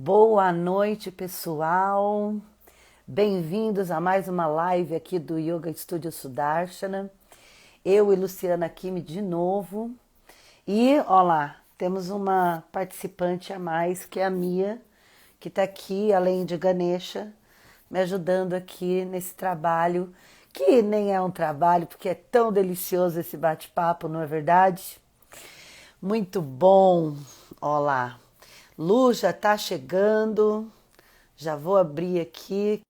Boa noite, pessoal. Bem-vindos a mais uma live aqui do Yoga Studio Sudarshana. Eu e Luciana Kimi de novo. E, ó lá, temos uma participante a mais, que é a Mia, que está aqui, além de Ganesha, me ajudando aqui nesse trabalho, que nem é um trabalho, porque é tão delicioso esse bate-papo, não é verdade? Muito bom. Ó lá. Lu já tá chegando. Já vou abrir aqui.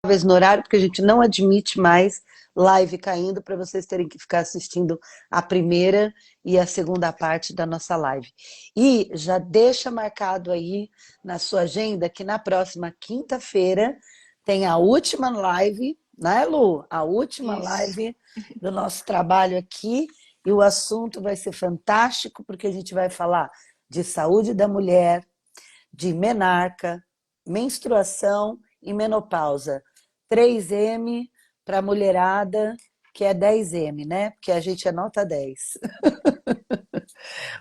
Talvez no horário, porque a gente não admite mais live caindo para vocês terem que ficar assistindo a primeira e a segunda parte da nossa live. E já deixa marcado aí na sua agenda que na próxima quinta-feira tem a última live, né, Lu? A última Isso. live do nosso trabalho aqui. E o assunto vai ser fantástico, porque a gente vai falar de saúde da mulher, de menarca, menstruação e menopausa. 3M para mulherada, que é 10M, né? Porque a gente é nota 10.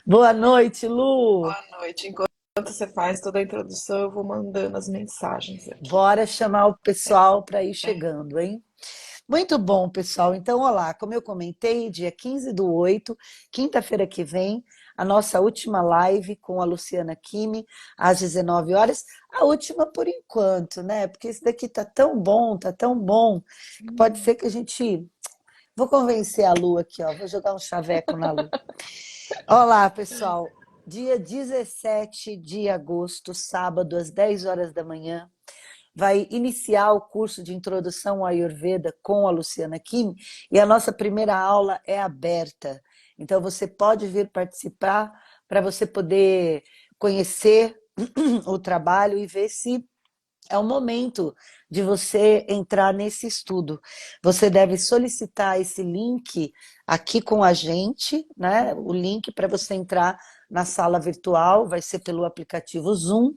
Boa noite, Lu! Boa noite. Enquanto você faz toda a introdução, eu vou mandando as mensagens aqui. Bora chamar o É, pessoal para ir é. chegando, hein? Muito bom, pessoal. Então, olá, como eu comentei, dia 15/8, quinta-feira que vem, a nossa última live com a Luciana Kimi, às 19 horas. A última por enquanto, né? Porque esse daqui tá tão bom, que pode ser que a gente. Vou convencer a Lu aqui, ó. Vou jogar um chaveco na Lu. Olá, pessoal. Dia 17 de agosto, sábado, às 10 horas da manhã, vai iniciar o curso de introdução ao Ayurveda com a Luciana Kim e a nossa primeira aula é aberta. Então você pode vir participar para você poder conhecer o trabalho e ver se é o momento de você entrar nesse estudo. Você deve solicitar esse link aqui com a gente, né? O link para você entrar na sala virtual vai ser pelo aplicativo Zoom.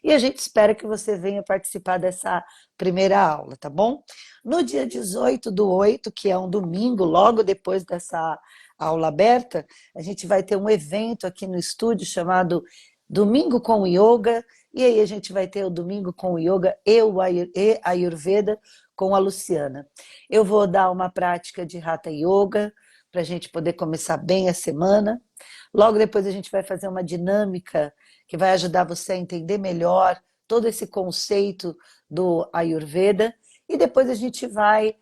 E a gente espera que você venha participar dessa primeira aula, tá bom? No dia 18/8, que é um domingo, logo depois dessa aula aberta, a gente vai ter um evento aqui no estúdio chamado Domingo com Yoga, e aí a gente vai ter o Domingo com Yoga e o Ayurveda com a Luciana. Eu vou dar uma prática de Hatha Yoga para a gente poder começar bem a semana. Logo depois a gente vai fazer uma dinâmica que vai ajudar você a entender melhor todo esse conceito do Ayurveda. E depois a gente vai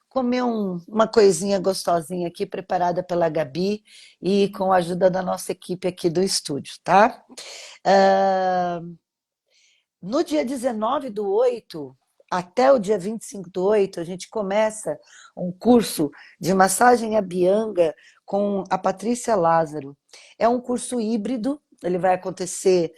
comer uma coisinha gostosinha aqui, preparada pela Gabi e com a ajuda da nossa equipe aqui do estúdio, tá? Ah, no dia 19/8 até o dia 25/8, a gente começa um curso de massagem Abhyanga com a Patrícia Lázaro. É um curso híbrido, ele vai acontecer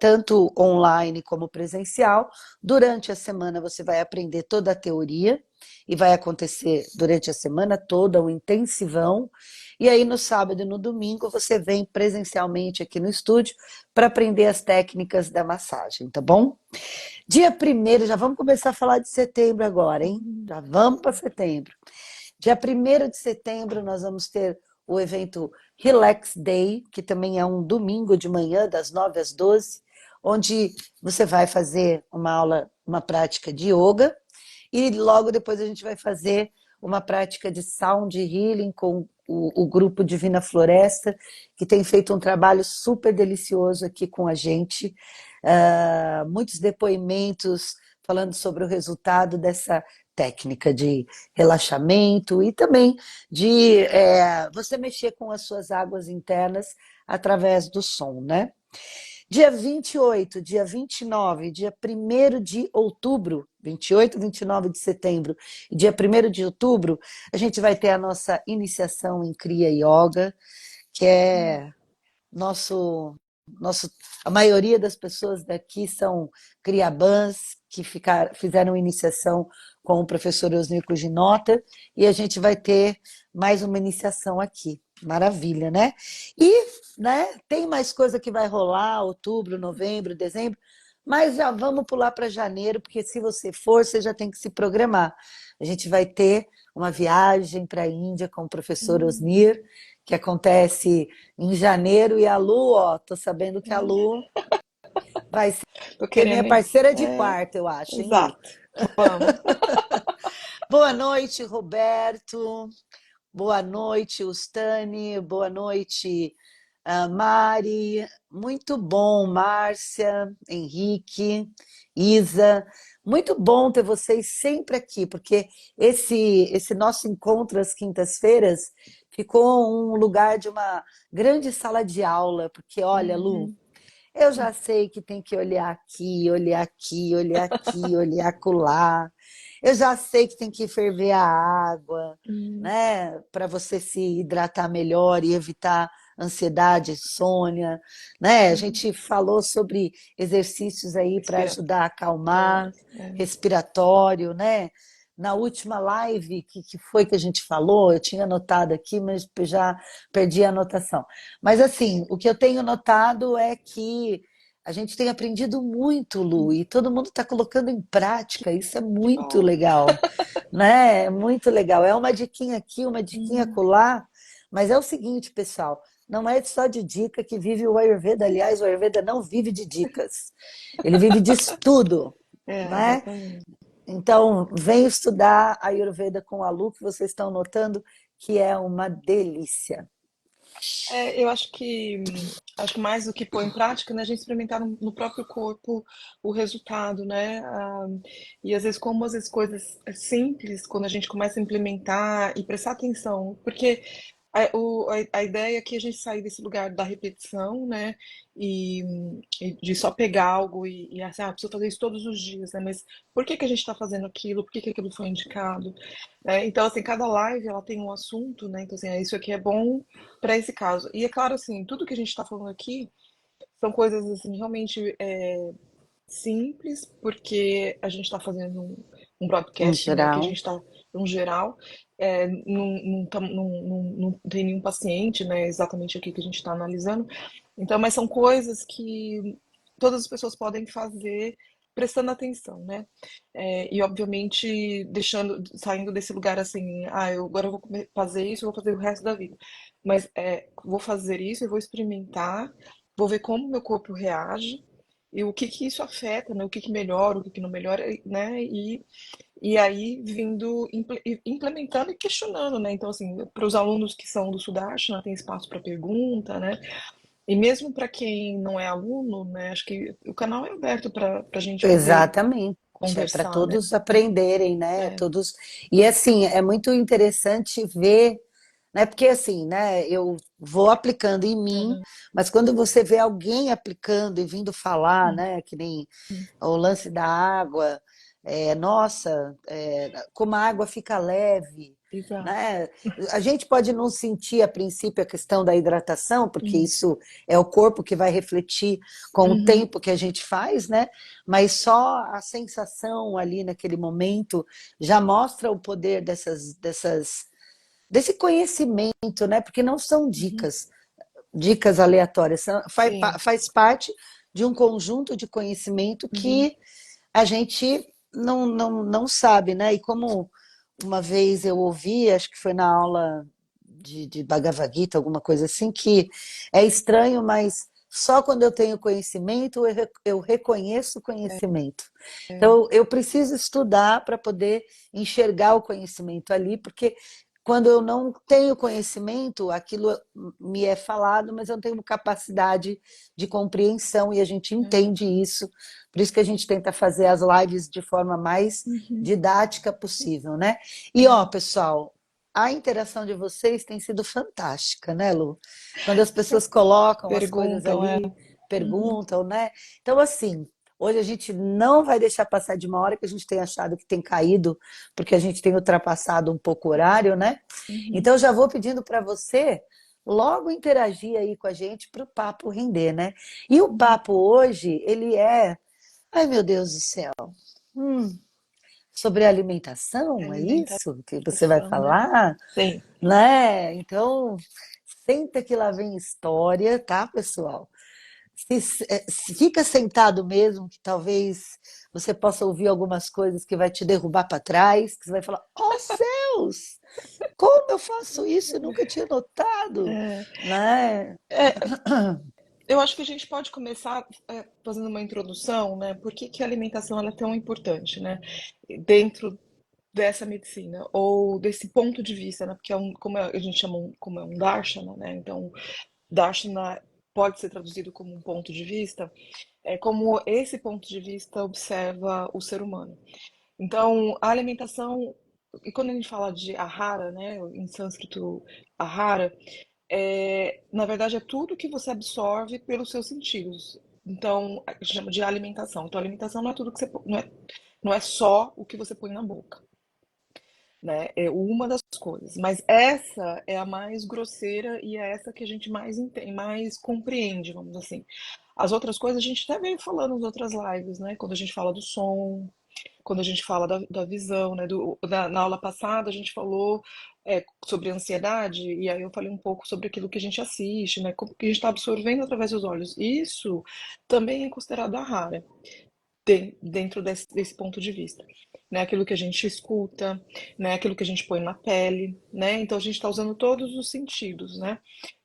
tanto online como presencial. Durante a semana você vai aprender toda a teoria e vai acontecer durante a semana toda um intensivão. E aí no sábado e no domingo você vem presencialmente aqui no estúdio para aprender as técnicas da massagem, tá bom? Dia primeiro, já vamos começar a falar de setembro agora, hein? Já vamos para setembro. Dia 1º de setembro, nós vamos ter o evento Relax Day, que também é um domingo de manhã, das 9 às 12, onde você vai fazer uma aula, uma prática de yoga, e logo depois a gente vai fazer uma prática de sound healing com o grupo Divina Floresta, que tem feito um trabalho super delicioso aqui com a gente. Muitos depoimentos falando sobre o resultado dessa técnica de relaxamento e também de você mexer com as suas águas internas através do som, né? Dia 28, dia 29, dia 1º de outubro, 28, 29 de setembro e dia 1º de outubro, a gente vai ter a nossa iniciação em Kriya Yoga, que é nosso, nosso, a maioria das pessoas daqui são criabãs que fizeram iniciação com o professor Osnico Ginota, e a gente vai ter mais uma iniciação aqui. Maravilha, né? E, né, tem mais coisa que vai rolar, outubro, novembro, dezembro, mas já vamos pular para janeiro, porque se você for, você já tem que se programar. A gente vai ter uma viagem para a Índia com o professor Osnir, que acontece em janeiro, e a Lu, ó, tô sabendo que a Lu vai Tô ser minha querendo, hein? parceira de É, quarto, eu acho, hein, Lu? exato. Vamos. Boa noite, Roberto. Boa noite, Ustani. Boa noite, Mari. Muito bom, Márcia, Henrique, Isa. Muito bom ter vocês sempre aqui, porque esse nosso encontro às quintas-feiras ficou um lugar de uma grande sala de aula, porque olha, Lu, Uhum. eu já sei que tem que olhar aqui, olhar aqui, olhar aqui, olhar acolá. Eu já sei que tem que ferver a água, Hum, né, para você se hidratar melhor e evitar ansiedade, insônia, né? A uhum. gente falou sobre exercícios aí para ajudar a acalmar, Respiratórios. É. respiratório, né? Na última live, que foi que a gente falou? Eu tinha anotado aqui, mas já perdi a anotação. Mas assim, o que eu tenho notado é que a gente tem aprendido muito, Lu, e todo mundo está colocando em prática. Isso é Que muito bom. legal, né? É muito legal. É uma diquinha aqui, uma diquinha Uhum. acolá, mas é o seguinte, pessoal, não é só de dica que vive o Ayurveda. Aliás, o Ayurveda não vive de dicas, ele vive de estudo, É, né? exatamente. Então, venham estudar a Ayurveda com a Lu, que vocês estão notando que é uma delícia. É, eu acho que mais do que pôr em prática, né, a gente experimentar no próprio corpo o resultado, né? E às vezes como às vezes coisas simples, quando a gente começa a implementar e prestar atenção, porque a ideia é que a gente sair desse lugar da repetição, né? E, e de só pegar algo e assim, preciso fazer isso todos os dias, né? Mas por que que a gente está fazendo aquilo? Por que que aquilo foi indicado? Né? Então, assim, cada live ela tem um assunto, né? Então, assim, isso aqui é bom para esse caso. E é claro, assim, tudo que a gente está falando aqui são coisas assim realmente simples, porque a gente está fazendo um Em broadcast, né? Que a gente geral. está, um geral, não tem nenhum paciente, né? Exatamente aqui que a gente está analisando. Então, mas são coisas que todas as pessoas podem fazer prestando atenção, né? E obviamente deixando, saindo desse lugar assim, eu agora eu vou fazer isso, eu vou fazer o resto da vida. Mas vou fazer isso, eu vou experimentar, vou ver como meu corpo reage e o que que isso afeta, né? O que que melhora, o que que não melhora, né? E aí vindo implementando e questionando, né? Então assim, para os alunos que são do Sudarshana tem espaço para pergunta, né? E mesmo para quem não é aluno, né? Acho que o canal é aberto para a gente poder Exatamente. É para conversar, né? todos aprenderem, né? É. Todos. E assim, é muito interessante ver, né? Porque assim, né? Eu vou aplicando em mim, Aham. mas quando você vê alguém aplicando e vindo falar, Hum, né? Que nem hum. o lance da água, nossa, como a água fica leve, Exato. né? A gente pode não sentir a princípio a questão da hidratação, porque Hum. isso é o corpo que vai refletir com o Uhum. tempo que a gente faz, né? Mas só a sensação ali naquele momento já mostra o poder desse conhecimento, né? Porque não são Uhum. dicas aleatórias, Sim. faz parte de um conjunto de conhecimento Uhum. que a gente não sabe, né? E como uma vez eu ouvi, acho que foi na aula de Bhagavad Gita, alguma coisa assim, que é estranho, mas só quando eu tenho conhecimento eu reconheço o conhecimento. Então, eu preciso estudar para poder enxergar o conhecimento ali, porque quando eu não tenho conhecimento, aquilo me é falado, mas eu não tenho capacidade de compreensão e a gente É. entende isso. Por isso que a gente tenta fazer as lives de forma mais Uhum. didática possível, né? E ó, É. pessoal, a interação de vocês tem sido fantástica, né, Lu? Quando as pessoas colocam as coisas Perguntam, é. ali, Uhum. perguntam, né? Então, assim, hoje a gente não vai deixar passar de uma hora que a gente tem achado que tem caído, porque a gente tem ultrapassado um pouco o horário, né? Uhum. Então, já vou pedindo para você logo interagir aí com a gente para o papo render, né? E o Uhum. papo hoje, ele é, ai meu Deus do céu, hum, sobre alimentação, é isso que você vai Alimentação, né? falar? Sim. Né? Então, senta que lá vem história, tá, pessoal? Se fica sentado mesmo, que talvez você possa ouvir algumas coisas que vai te derrubar para trás, que você vai falar, oh céu! Deus, como eu faço isso? Eu nunca tinha notado, É, né? é, eu acho que a gente pode começar fazendo uma introdução, né? Por que que a alimentação ela é tão importante, né? Dentro dessa medicina, ou desse ponto de vista, né? Porque como a gente chama, como é um darshana, né? Então, darshana pode ser traduzido como um ponto de vista, é como esse ponto de vista observa o ser humano. Então, a alimentação, e quando a gente fala de ahara, né, em sânscrito, ahara, na verdade é tudo que você absorve pelos seus sentidos. Então, a gente chama de alimentação. Então, a alimentação não é tudo que não é só o que você põe na boca, né? É uma das coisas. Mas essa é a mais grosseira e é essa que a gente mais entende, mais compreende, vamos dizer assim. As outras coisas a gente até veio falando nas outras lives, né? Quando a gente fala do som, quando a gente fala da visão, né? Na aula passada a gente falou sobre ansiedade, e aí eu falei um pouco sobre aquilo que a gente assiste, né? Como que a gente está absorvendo através dos olhos. Isso também é considerado a rara dentro desse ponto de vista, né? Aquilo que a gente escuta, né? Aquilo que a gente põe na pele, né? Então a gente está usando todos os sentidos, né?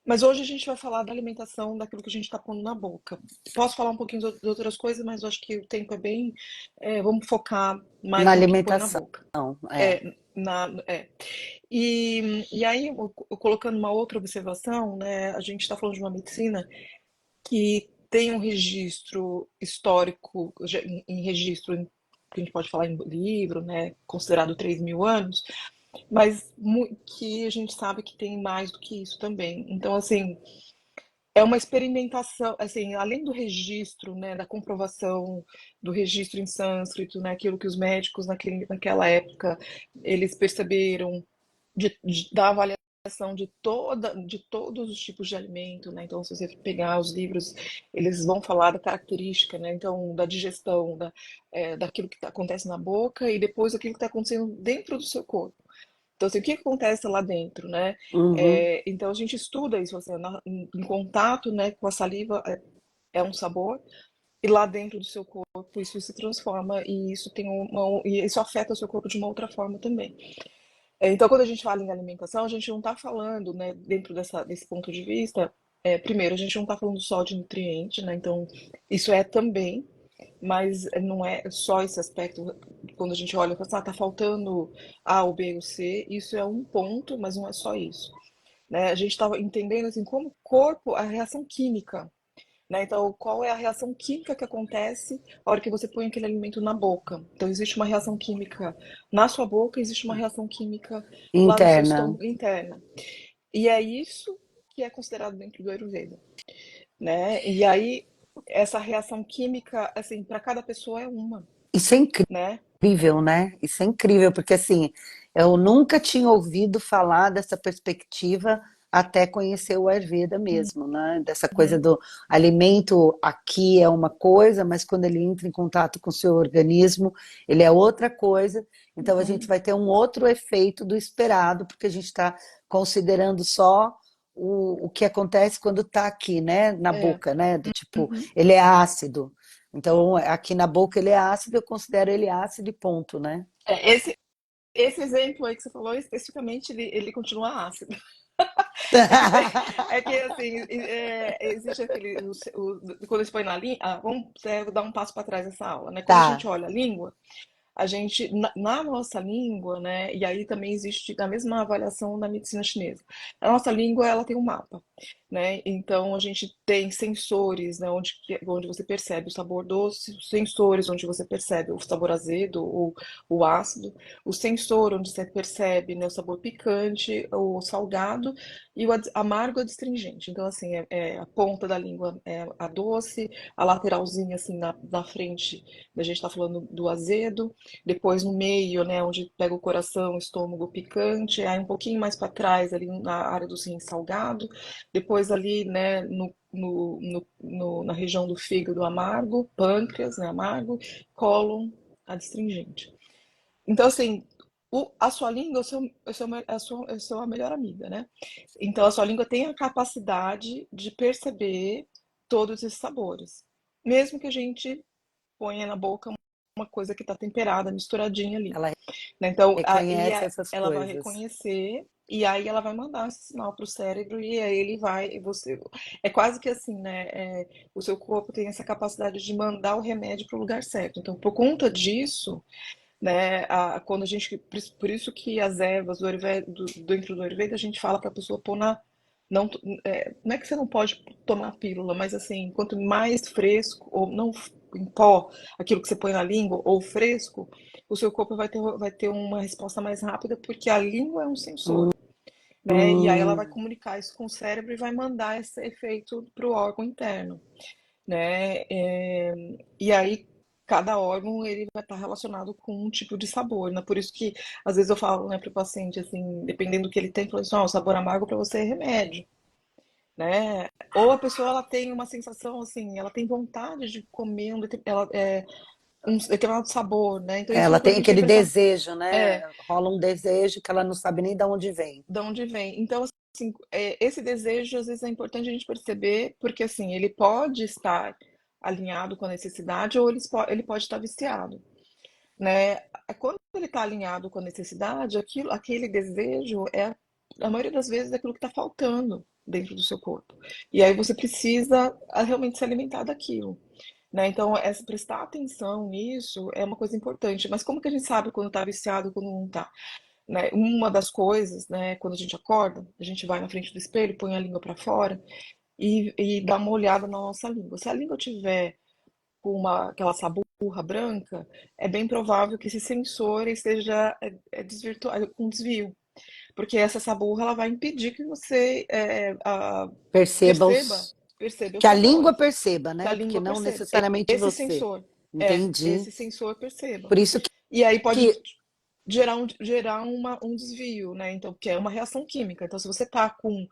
Mas hoje a gente vai falar da alimentação, daquilo que a gente está pondo na boca. Posso falar um pouquinho de outras coisas, mas eu acho que o tempo é bem. Vamos focar Na mais no que põe na alimentação, boca. é. É, e aí, colocando uma outra observação, né? A gente está falando de uma medicina que tem um registro histórico, em registro, que a gente pode falar em livro, né, considerado 3.000 anos, mas que a gente sabe que tem mais do que isso também. Então, assim, é uma experimentação, assim, além do registro, né, da comprovação do registro em sânscrito, né, aquilo que os médicos naquela época eles perceberam da avaliação de todos os tipos de alimento, né? Então, se você pegar os livros, eles vão falar da característica, né? Então, da digestão, daquilo que acontece na boca e depois daquilo que está acontecendo dentro do seu corpo. Então, assim, o que acontece lá dentro, né? Uhum. Então, a gente estuda isso, assim, em contato, né, com a saliva é um sabor, e lá dentro do seu corpo isso se transforma e isso e isso afeta o seu corpo de uma outra forma também. Então, quando a gente fala em alimentação, a gente não está falando, né, dentro desse ponto de vista, primeiro, a gente não está falando só de nutriente, né? Então, isso é também, mas não é só esse aspecto. Quando a gente olha e fala, assim, tá faltando A, ou B, ou C, isso é um ponto, mas não é só isso, né? A gente estava entendendo assim como o corpo, a reação química, né? Então, qual é a reação química que acontece na hora que você põe aquele alimento na boca? Então, existe uma reação química na sua boca, existe uma reação química lá no seu Interna. estômago interna. E é isso que é considerado dentro do Ayurveda, né? E aí, essa reação química, assim, para cada pessoa é uma, Isso é né? incrível, né? Isso é incrível, porque assim, eu nunca tinha ouvido falar dessa perspectiva até conhecer o Ayurveda mesmo, né? Dessa coisa Uhum. do alimento aqui é uma coisa, mas quando ele entra em contato com o seu organismo, ele é outra coisa. Então a gente Uhum. vai ter um outro efeito do esperado, porque a gente está considerando só o que acontece quando está aqui, né? Na É. boca, né? Do tipo, Uhum. ele é ácido. Então, aqui na boca ele é ácido, eu considero ele ácido e ponto, né? Esse exemplo aí que você falou, especificamente, ele continua ácido. É que, assim, existe aquele. Quando você põe na língua. Vamos dar um passo para trás dessa aula, né? Quando a gente Tá. olha a língua, a gente, na nossa língua, né? E aí também existe a mesma avaliação na medicina chinesa. A nossa língua, ela tem um mapa, né? Então a gente tem sensores, né? Onde você percebe o sabor doce, os sensores onde você percebe o sabor azedo ou o ácido, o sensor onde você percebe, né, o sabor picante, o salgado e o amargo e adstringente. Então, assim, a ponta da língua é a doce, a lateralzinha, assim, na frente, a gente está falando do azedo, depois no meio, né, onde pega o coração, o estômago picante, aí um pouquinho mais para trás, ali na área do rim salgado, depois ali, né, na região do fígado amargo, pâncreas, né, amargo, cólon, adstringente. Então, assim, a sua língua é a sua melhor amiga, né? Então, a sua língua tem a capacidade de perceber todos esses sabores. Mesmo que a gente ponha na boca uma coisa que está temperada, misturadinha ali. Ela Né? Então, reconhece essas ela vai coisas. reconhecer e aí ela vai mandar esse sinal para o cérebro e aí ele vai, e você, é quase que assim, né? O seu corpo tem essa capacidade de mandar o remédio para o lugar certo. Então, por conta disso, né, quando a gente, por isso que as ervas do Ayurveda, dentro do Ayurveda, a gente fala para a pessoa pôr na, não, não é que você não pode tomar pílula, mas assim, quanto mais fresco, ou não em pó, aquilo que você põe na língua, ou fresco, o seu corpo vai ter uma resposta mais rápida, porque a língua é um sensor, né? E aí ela vai Hum, comunicar isso com o cérebro e vai mandar esse efeito para o órgão interno, né? E aí cada órgão ele vai estar relacionado com um tipo de sabor, né? Por isso que às vezes eu falo, né, para o paciente assim, dependendo do que ele tem, falo assim, o sabor amargo para você é remédio, né? Ou a pessoa ela tem uma sensação assim, ela tem vontade de comer um determinado sabor, né? Então isso é uma ela coisa tem que a gente tem aquele que prestar, desejo, é, né? Rola um desejo que ela não sabe nem de onde vem. de onde vem. Então assim, esse desejo às vezes é importante a gente perceber, porque assim, ele pode estar alinhado com a necessidade ou ele pode estar viciado, né? Quando ele está alinhado com a necessidade, aquele desejo é, a maioria das vezes, aquilo que está faltando dentro do seu corpo. E aí você precisa realmente se alimentar daquilo. Né? Então, prestar atenção nisso é uma coisa importante. Mas como que a gente sabe quando está viciado e quando não está? Né? Uma das coisas, né, quando a gente acorda, a gente vai na frente do espelho, põe a língua para fora e dá uma olhada na nossa língua. Se a língua tiver com aquela saburra branca, é bem provável que esse sensor esteja desvirtuado, com desvio. Porque essa saburra ela vai impedir que você Perceba perceba, os. perceba os Que a língua sabores, perceba, que a né? Porque língua não perceba. necessariamente Esse você. sensor, Entendi. esse sensor perceba. Por isso E aí pode que gerar um desvio, né? Então, que é uma reação química. Então, se você tá com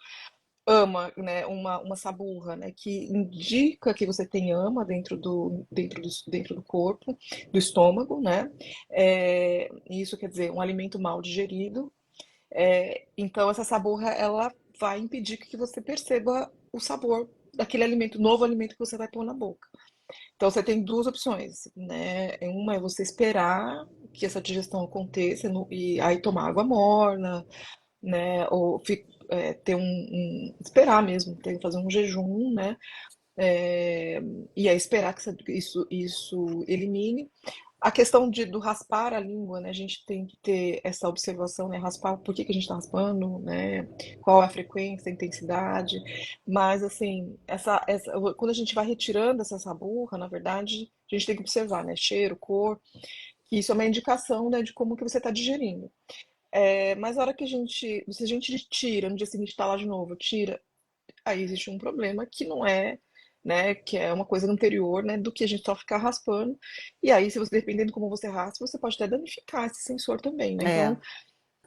ama, né, uma saburra, né, que indica que você tem ama dentro do corpo, do estômago, né? Isso quer dizer um alimento mal digerido. Então essa saburra ela vai impedir que você perceba o sabor daquele alimento, novo alimento que você vai pôr na boca. Então você tem duas opções, né? Uma é você esperar que essa digestão aconteça e aí tomar água morna, né? Ou ter esperar mesmo, ter que fazer um jejum, né? E aí esperar que isso elimine. A questão do raspar a língua, né? A gente tem que ter essa observação, né? Raspar, por que que a gente está raspando, né? Qual é a frequência, a intensidade. Mas, assim, quando a gente vai retirando essa saburra, na verdade, a gente tem que observar, né? Cheiro, cor, que isso é uma indicação, né, de como que você está digerindo. Mas a hora que se a gente tira, no dia seguinte está lá de novo, tira, aí existe um problema que não é, né, que é uma coisa anterior, né, do que a gente só ficar raspando. E aí, se você, dependendo de como você raspa, você pode até danificar esse sensor também, né? é, Então,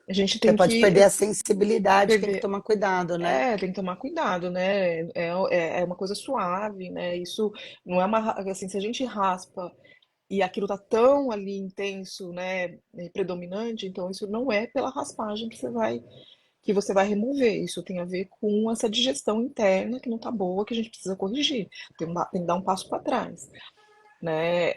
a gente você tem pode que perder a sensibilidade, tem que perder, tomar cuidado, né? tem que tomar cuidado, né? É uma coisa suave, né? Isso não é assim, se a gente raspa e aquilo tá tão ali intenso, né, predominante, então isso não é pela raspagem que você vai remover. Isso tem a ver com essa digestão interna que não está boa, que a gente precisa corrigir. Tem que dar um passo para trás, né?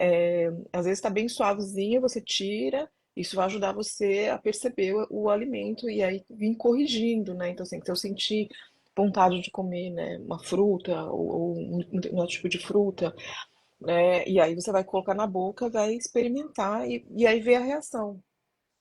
Às vezes está bem suavezinho, você tira, isso vai ajudar você a perceber o alimento e aí vir corrigindo, né? Então, assim, se eu sentir vontade de comer, né, uma fruta ou um outro tipo de fruta, né? E aí você vai colocar na boca, vai experimentar e aí ver a reação,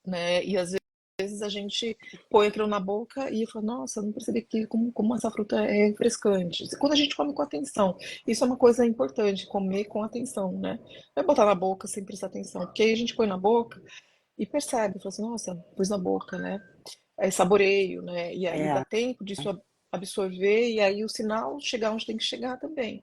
né? E às vezes a gente põe aquilo na boca e fala, nossa, não percebi como essa fruta é refrescante. Quando a gente come com atenção, isso é uma coisa importante, comer com atenção, né? Não é botar na boca sem prestar atenção, porque aí a gente põe na boca e percebe, fala assim, nossa, pus na boca, né? Aí saboreio, né? E aí dá É, tempo disso absorver e aí o sinal chegar onde tem que chegar também,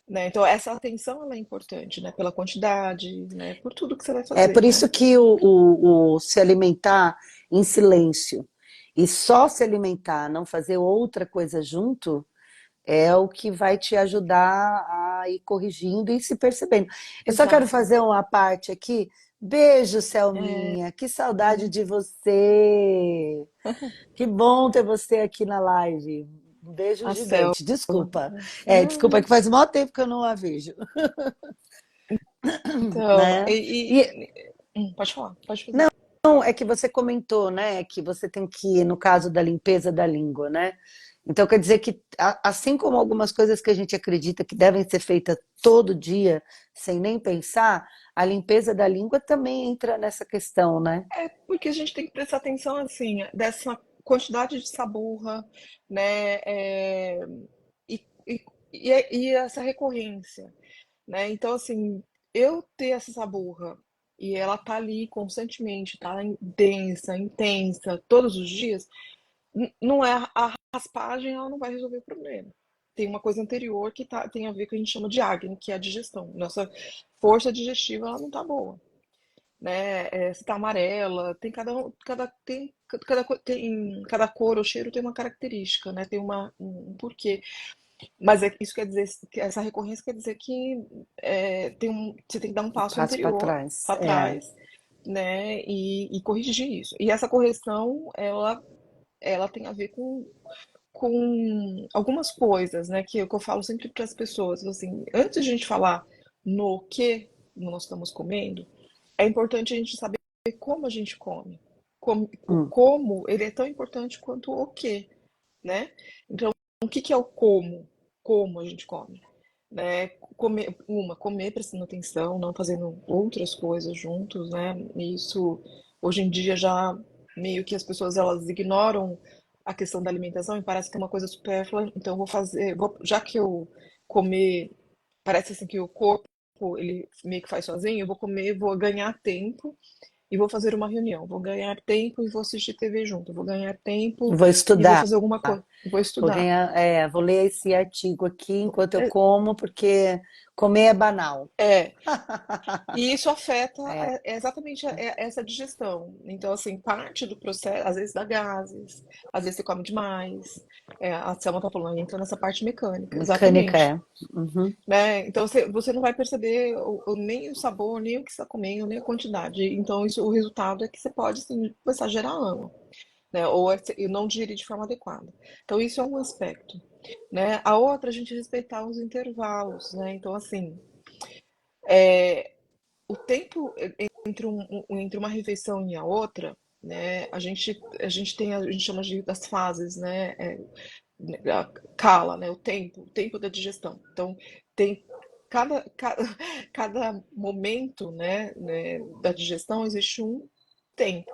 né? Então essa atenção ela é importante, né? Pela quantidade, né? Por tudo que você vai é fazer, por né? isso que o se alimentar em silêncio e só se alimentar, não fazer outra coisa junto, é o que vai te ajudar a ir corrigindo e se percebendo. Eu só quero Exato. fazer uma parte aqui. Beijo, É, Selminha. Que saudade de você. Que bom ter você aqui na live. Um beijo a céu. gigante. Desculpa. Não, Desculpa, é que faz maior tempo que eu não a vejo. Então, né? E pode falar, pode fazer. não, é que você comentou, né, que você tem que ir no caso da limpeza da língua, né? Então quer dizer que assim como algumas coisas que a gente acredita que devem ser feitas todo dia, sem nem pensar, a limpeza da língua também entra nessa questão, né? É porque a gente tem que prestar atenção, assim, dessa quantidade de saburra, né? E, e, e essa recorrência, né? Então, assim, eu ter essa saburra e ela tá ali constantemente, tá densa, intensa, todos os dias, não é a raspagem, ela não vai resolver o problema. Tem uma coisa anterior que tem a ver com o que a gente chama de acne, que é a digestão. Nossa força digestiva ela não tá boa, né? Se tá amarela, tem cada cor ou cheiro tem uma característica, né? Tem um porquê. Mas isso quer dizer que essa recorrência quer dizer que você tem que dar um Um passo passo para anterior trás. para É. trás, né? E corrigir isso. E essa correção, ela tem a ver com algumas coisas, né? Que eu falo sempre para as pessoas, assim, antes de a gente falar no que nós estamos comendo, é importante a gente saber como a gente come. O Hum. como, ele é tão importante quanto o que, né? Então, o que que é o como? Como a gente come, né? Comer prestando atenção, não fazendo outras coisas juntos, né? Isso, hoje em dia, já meio que as pessoas, elas ignoram a questão da alimentação e parece que é uma coisa supérflua, então eu já que eu comer, parece assim que o corpo, ele meio que faz sozinho, eu vou comer, vou ganhar tempo e vou fazer uma reunião. Vou ganhar tempo e vou assistir TV junto. Vou ganhar tempo Vou e vou estudar. fazer alguma coisa. Vou Vou estudar. ganhar, vou ler esse artigo aqui enquanto eu É, como, porque comer é banal. é, e isso afeta É. exatamente essa digestão. Então, assim, parte do processo, às vezes dá gases, às vezes você come demais. A Selma tá falando, entra nessa parte mecânica, Mecânica exatamente. é. Uhum. Né? Então, você não vai perceber nem o sabor, nem o que você está comendo, nem a quantidade. Então, o resultado é que você pode, assim, começar a gerar ânsia, né? Ou e não digerir de forma adequada. Então, isso é um aspecto, né? A outra, a gente respeitar os intervalos, né? Então, assim, o tempo entre uma refeição e a outra, né? A gente chama das fases, né? A cala, né? O tempo da digestão. Então, tem cada, cada momento, né, da digestão existe um tempo.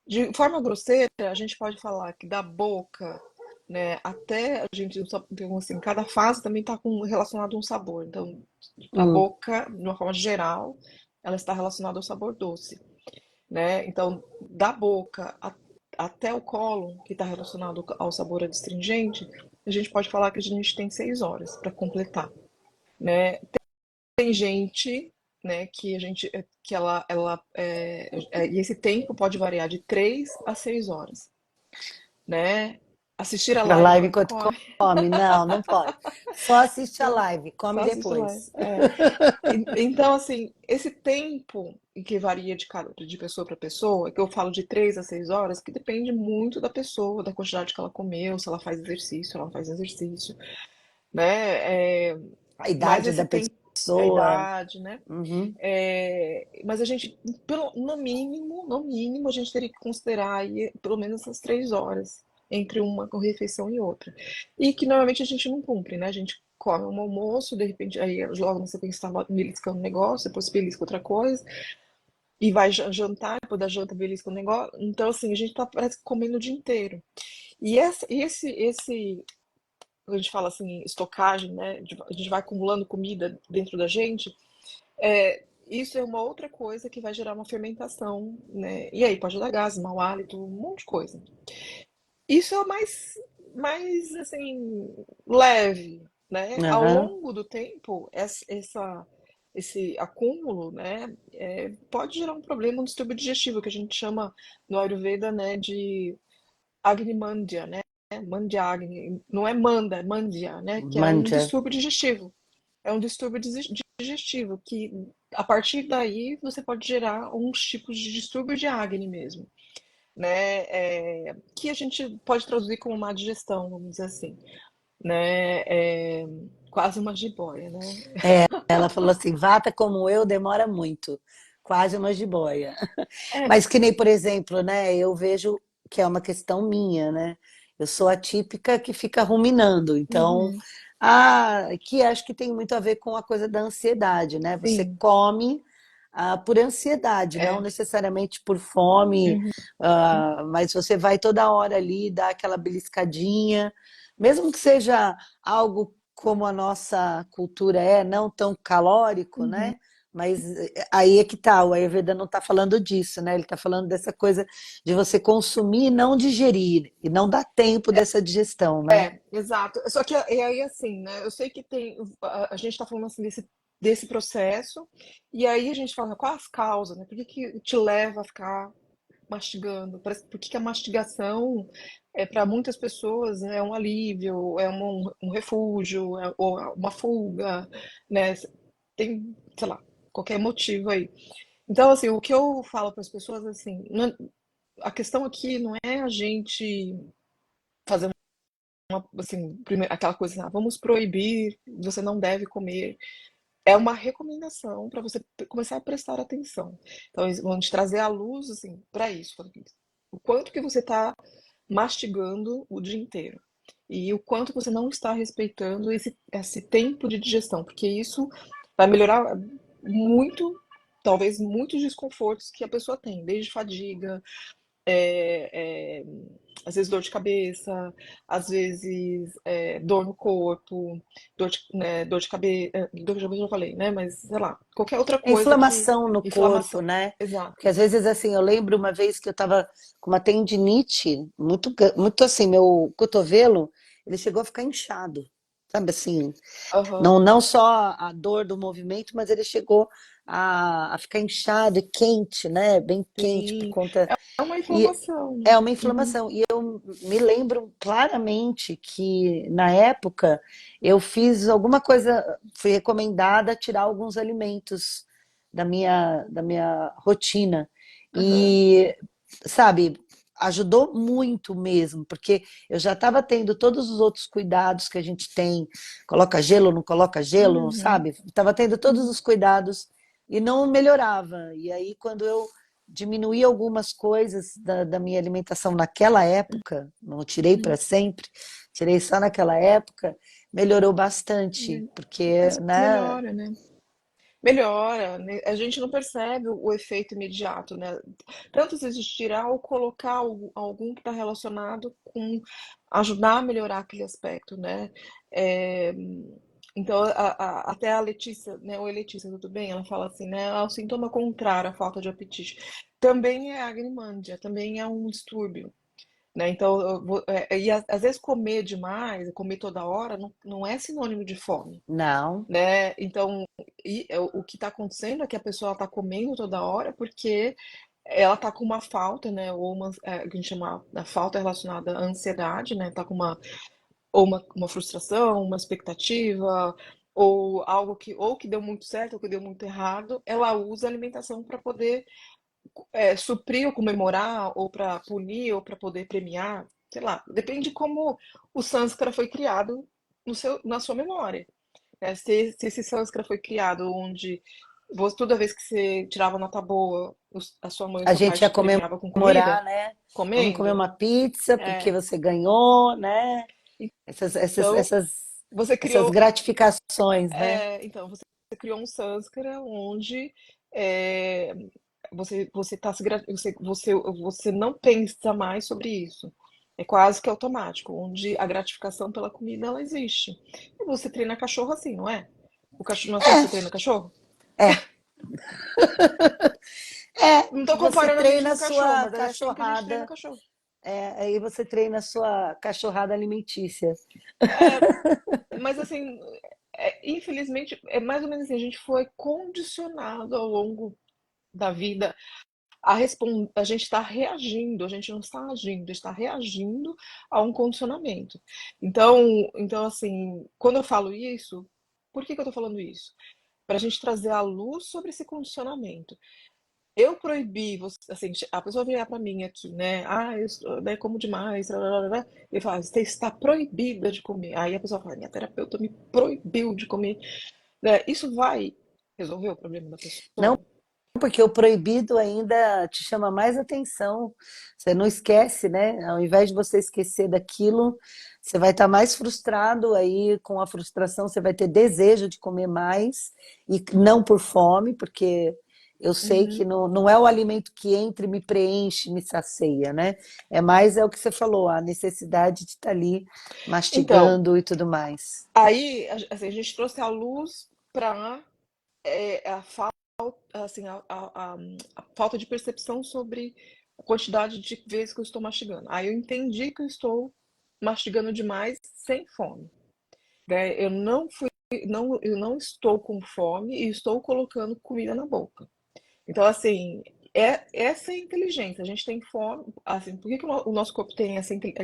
De forma grosseira, a gente pode falar que da boca, né, até a gente, então, assim, cada fase também está relacionado a um sabor. Então, a Hum. boca, de uma forma geral, ela está relacionada ao sabor doce, né? Então, da boca até o cólon, que está relacionado ao sabor adstringente, a gente pode falar que a gente tem 6 horas para completar, né? Tem gente, né, e esse tempo pode variar de 3 a 6 horas, né? Assistir a A live live enquanto enquanto come, come? Não, não pode. Só assiste a live, só come assiste a live. depois. Então, assim, esse tempo que varia de pessoa para pessoa, que eu falo de 3 a 6 horas, que depende muito da pessoa, da quantidade que ela comeu, se ela faz exercício, se ela não faz exercício, né? A Mas idade esse da tempo, a pessoa. idade, né? Uhum. Mas a gente, no mínimo, a gente teria que considerar aí pelo menos essas 3 horas entre uma refeição e outra. E que normalmente a gente não cumpre, né? A gente come um almoço, de repente, aí logo na sequência está beliscando um negócio, depois belisca outra coisa, e vai jantar, depois da janta belisca um negócio. Então, assim, a gente tá, parece que comendo o dia inteiro. E quando a gente fala assim, estocagem, né? A gente vai acumulando comida dentro da gente, isso é uma outra coisa que vai gerar uma fermentação, né? E aí pode dar gás, mau hálito, um monte de coisa. Isso é o mais assim, leve, né? Ao Aham. longo do tempo, esse acúmulo, né, pode gerar um problema, um distúrbio digestivo, que a gente chama no Ayurveda, né, de Agni Mandya, né? Mandya Agni. Não é manda, é mandya, né? Que é um Manja. distúrbio digestivo. É um distúrbio digestivo que, a partir daí, você pode gerar uns tipos de distúrbio de Agni mesmo, né? Que a gente pode traduzir como má digestão, vamos dizer assim. né? Quase uma jiboia, né? Ela falou assim: vata como eu demora muito, quase uma jiboia. É. Mas que nem, por exemplo, né, eu vejo que é uma questão minha, né? Eu sou a típica que fica ruminando, então, Uhum. que acho que tem muito a ver com a coisa da ansiedade, né? Você Sim. come por ansiedade, não É. necessariamente por fome, Uhum. mas você vai toda hora ali dar aquela beliscadinha, mesmo que seja algo como a nossa cultura é, não tão calórico, Uhum. né? Mas aí é que tá, o Ayurveda não está falando disso, né? Ele está falando dessa coisa de você consumir e não digerir, e não dar tempo dessa digestão, né? Exato. Só que e aí assim, né? Eu sei que tem a gente está falando assim desse processo e aí a gente fala quais as causas, né? Por que que te leva a ficar mastigando? Por que que a mastigação para muitas pessoas é um alívio, um refúgio, ou uma fuga, né? Tem, sei lá, qualquer motivo aí. Então, assim, o que eu falo para as pessoas assim, a questão aqui não é a gente fazer assim, aquela coisa, assim, vamos proibir, você não deve comer. É uma recomendação para você começar a prestar atenção. Então, eles vão te trazer à luz, assim, para isso. O quanto que você está mastigando o dia inteiro. E o quanto você não está respeitando esse tempo de digestão, porque isso vai melhorar muito, talvez muitos desconfortos que a pessoa tem, desde fadiga, é, é, às vezes dor de cabeça, às vezes dor no corpo, dor de cabeça, dor de cabeça eu já falei, né? Mas sei lá, qualquer outra É coisa que. inflamação no corpo, Inflamação. né? Porque Exato. às vezes, assim, eu lembro uma vez que eu estava com uma tendinite muito assim, meu cotovelo, ele chegou a ficar inchado, sabe assim? Aham. Não só a dor do movimento, mas ele chegou a ficar inchado e quente, né? Bem quente por Sim. conta. É uma E inflamação, né? é uma Uhum. inflamação. E eu me lembro claramente que, na época, eu fiz alguma coisa, fui recomendada a tirar alguns alimentos da minha rotina. Aham. E, sabe, ajudou muito mesmo, porque eu já estava tendo todos os outros cuidados que a gente tem, coloca gelo, não coloca gelo, Uhum. sabe? Estava tendo todos Uhum. os cuidados e não melhorava. E aí, quando eu diminuí algumas coisas da minha alimentação naquela época, não tirei para Uhum. sempre, tirei só naquela época, melhorou bastante, porque, Mas né, melhora, né? Melhora, né? A gente não percebe o efeito imediato, né? Tanto às vezes tirar ou colocar algum que está relacionado com ajudar a melhorar aquele aspecto, né? É, então, até a Letícia, né? Oi, Letícia, tudo bem? Ela fala assim, né? O sintoma contrário à falta de apetite também é agrimândia, também é um distúrbio, né? Então, às vezes comer demais, comer toda hora, não é sinônimo de fome, não, né? Então, o que está acontecendo é que a pessoa está comendo toda hora porque ela está com uma falta, né? Ou uma, que a gente chama da falta relacionada à ansiedade, né? Tá com uma frustração, uma expectativa, ou algo que deu muito certo ou que deu muito errado. Ela usa a alimentação para poder suprir ou comemorar, ou para punir, ou para poder premiar. Sei lá, depende de como o Sanskara foi criado na sua memória. Se esse Sanskara foi criado onde toda vez que você tirava nota boa, a sua mãe e a seu pai gente ia te premiava com comida, comemorar, né? Vamos comer comendo, uma pizza porque é, você ganhou, né? Essas, essas, então essas, você essas criou, gratificações, né? então você criou um Sanskara onde é, você tá se, gra- você não pensa mais sobre isso. É quase que automático, onde a gratificação pela comida ela existe. E você treina cachorro assim, não é? O cachorro, não é assim que você treina cachorro? É, Não tô você comparando a gente treina a com cachorro, sua mas é assim que a gente treina cachorrada, cachorro. aí você treina a sua cachorrada alimentícia. É, mas assim, infelizmente, é mais ou menos assim, a gente foi condicionado ao longo da vida a gente está reagindo, a gente não está agindo, está reagindo a um condicionamento. Então assim, quando eu falo isso, por que que eu tô falando isso? Para a gente trazer a luz sobre esse condicionamento. eu proibi você, assim, a pessoa vier para mim aqui, né? Ah, né, como demais, blá, blá, blá, blá. Eu falo, você está proibida de comer. Aí a pessoa fala, minha terapeuta me proibiu de comer. Né? Isso vai resolver o problema da Não, pessoa? porque o proibido ainda te chama mais atenção. Você não esquece, né? Ao invés de você esquecer daquilo, você vai estar mais frustrado. Aí, com a frustração, você vai ter desejo de comer mais, e não por fome, porque eu sei que Uhum. não é o alimento que entra e me preenche, me sacia, né? É mais é o que você falou, a necessidade de estar ali Então, mastigando e tudo mais. aí assim, a gente trouxe a luz para a falta, assim, a falta de percepção sobre a quantidade de vezes que eu estou mastigando. Aí eu entendi que eu estou mastigando demais sem fome. Né? Eu não estou com fome e estou colocando comida na boca. Então, assim, essa é a inteligência. A gente tem fome. Assim, por que que o nosso corpo tem,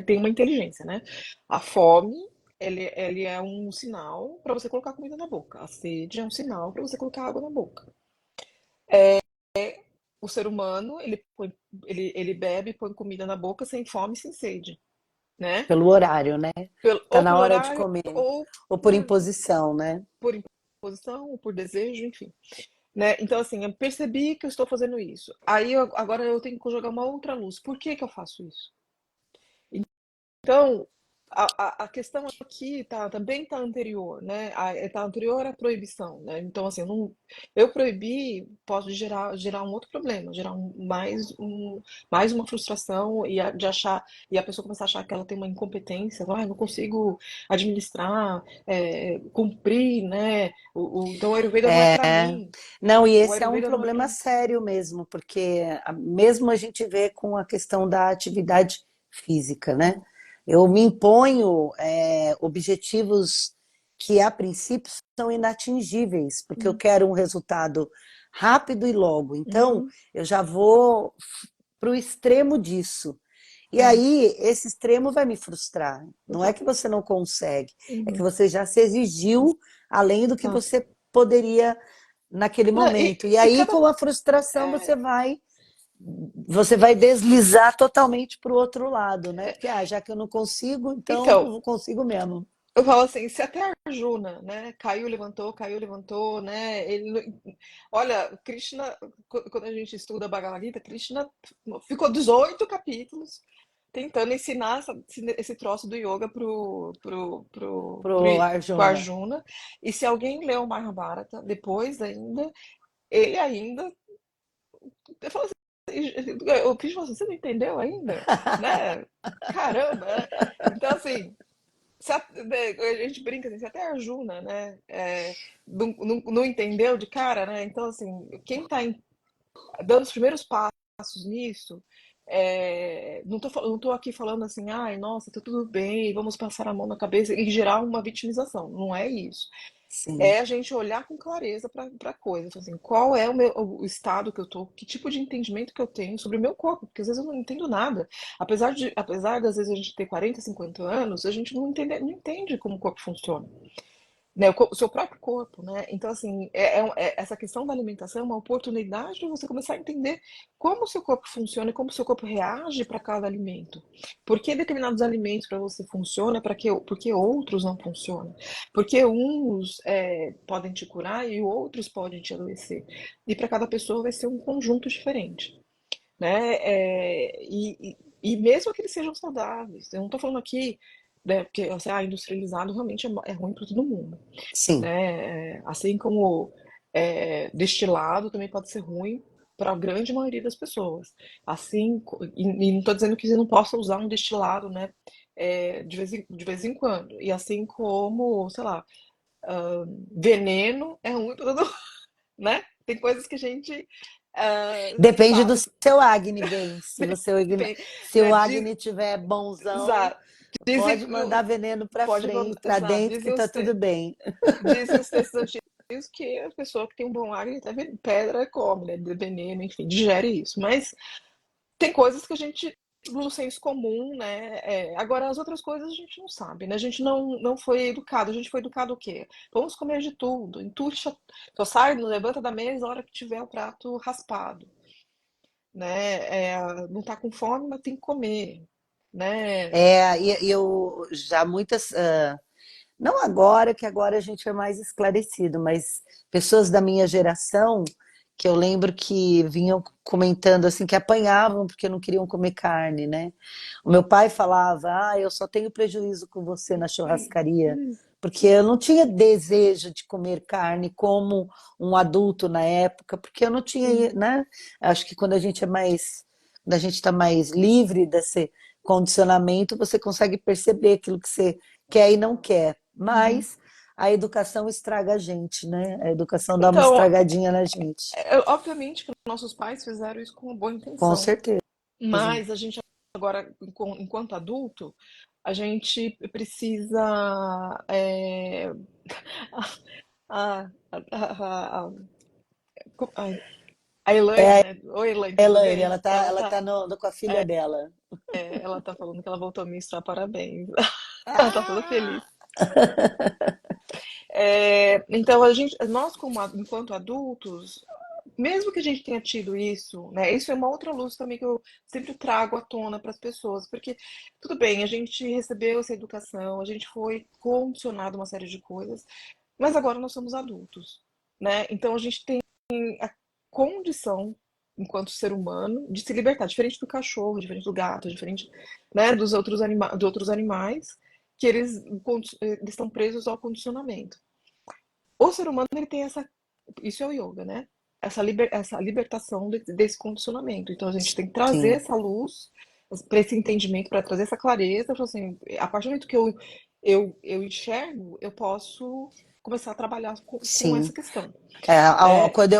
tem uma inteligência, né? A fome, ele é um sinal para você colocar comida na boca. A sede é um sinal para você colocar água na boca. O ser humano, ele bebe e põe comida na boca sem fome e sem sede, né? Pelo horário, né? Tá Ou na pelo hora de horário, comer. ou Ou por por, imposição, né? por imposição, ou por desejo, enfim. Né? Então, assim, eu percebi que eu estou fazendo isso. Agora eu tenho que jogar uma outra luz. Por que que eu faço isso? Então, a questão aqui também está anterior, né? Está anterior à proibição, né? Então, assim, eu proibir pode gerar um outro problema, gerar mais uma frustração de achar, e a pessoa começar a achar que ela tem uma incompetência, não consigo administrar, cumprir, né? Então, o Ayurveda não é para É, mim. não, e O esse é um Ayurveda não é para problema mim. sério mesmo, porque mesmo a gente vê com a questão da atividade física, né? Eu me imponho objetivos que a princípio são inatingíveis, porque eu Uhum. quero um resultado rápido e logo. Então, Uhum. eu já vou para o extremo disso. E É, aí, esse extremo vai me frustrar. Não é que exato. você não consegue, é que Uhum. você já se exigiu além do que Exato. você poderia naquele Não, momento. E e aí, cada. com a frustração, É, você vai deslizar totalmente para o outro lado, né? Porque já que eu não consigo, então então, não consigo mesmo. eu falo assim, se até a Arjuna, né, caiu, levantou, né, olha, Krishna, quando a gente estuda a Bhagavad Gita, Krishna ficou 18 capítulos tentando ensinar esse troço do yoga Pro pro Arjuna. Arjuna, e se alguém leu o Mahabharata depois ainda, ele ainda, eu falo assim, o Krishna falou assim, você não entendeu ainda? Né? Caramba, né? Então, assim, né, a gente brinca assim, se até a Arjuna, né, não entendeu de cara, né? Então, assim, quem está dando os primeiros passos nisso, não tô aqui falando assim, ai, nossa, tá tudo bem, vamos passar a mão na cabeça e gerar uma vitimização. Não é isso. Sim, É a gente olhar com clareza para a coisa, então, assim, qual é o estado que eu tô, que tipo de entendimento que eu tenho sobre o meu corpo, porque às vezes eu não entendo nada. Apesar das vezes a gente ter 40, 50 anos, a gente não entende como o corpo funciona, né, o seu próprio corpo, né? Então, assim, essa questão da alimentação é uma oportunidade de você começar a entender como o seu corpo funciona e como o seu corpo reage para cada alimento. Por que determinados alimentos para você funcionam, porque outros não funcionam? Porque uns podem te curar e outros podem te adoecer. E para cada pessoa vai ser um conjunto diferente, né? E mesmo que eles sejam saudáveis, eu não estou falando aqui, né, porque assim, industrializado realmente é ruim para todo mundo, sim. né? Assim como destilado também pode ser ruim para a grande maioria das pessoas. E não estou dizendo que você não possa usar um destilado, né? De vez em quando. E assim como, sei lá, veneno é ruim para todo mundo, né? Tem coisas que a gente Depende do sabe. seu Agni bem. Se o Né? Agni tiver bonzão, Exato. pode Dizem, mandar veneno para pode frente, mandar, para exato. dentro, que tá tudo bem. Dizem os textos antigos que a pessoa que tem um bom acne, até pedra come, né? De veneno, enfim, digere isso. Mas tem coisas que a gente, no senso comum, né? Agora, as outras coisas a gente não sabe, né? A gente não foi educado. A gente foi educado o quê? Vamos comer de tudo. Entuxa, só sai, não levanta da mesa a hora que tiver o prato raspado. né? Não tá com fome, mas tem que comer, né? E eu já muitas, não agora, que agora a gente é mais esclarecido, mas pessoas da minha geração que eu lembro que vinham comentando assim que apanhavam porque não queriam comer carne, né? O meu pai falava: "Ah, eu só tenho prejuízo com você na churrascaria, porque eu não tinha desejo de comer carne como um adulto na época, porque eu não tinha, Uhum. né? Acho que quando a gente está mais livre desse condicionamento, você consegue perceber aquilo que você quer e não quer. Uhum. Mas a educação estraga a gente, né? A educação dá uma Então, estragadinha na gente. obviamente que nossos pais fizeram isso com uma boa Com intenção, certeza. mas a gente agora, enquanto adulto, a gente precisa a, a, a, a, a- a Elaine, É a né? Oi, Elaine, tudo Elaine, bem? ela tá com a filha dela. Ela tá falando que ela voltou a menstruar, parabéns. Ela tá toda Ah! feliz. Então, nós enquanto adultos, mesmo que a gente tenha tido isso, né? Isso é uma outra luz também que eu sempre trago à tona para as pessoas, porque tudo bem, a gente recebeu essa educação, a gente foi condicionado a uma série de coisas, mas agora nós somos adultos, né? Então a gente tem a condição, enquanto ser humano, de se libertar, diferente do cachorro, diferente do gato, diferente, né, dos outros animais, que eles estão presos ao condicionamento. O ser humano ele tem isso é o yoga, né? Essa libertação desse condicionamento. Então a gente tem que trazer Sim, essa luz para esse entendimento, para trazer essa clareza, pra, assim, a partir do momento que eu enxergo, eu posso começar a trabalhar com essa sim. questão, É, né? quando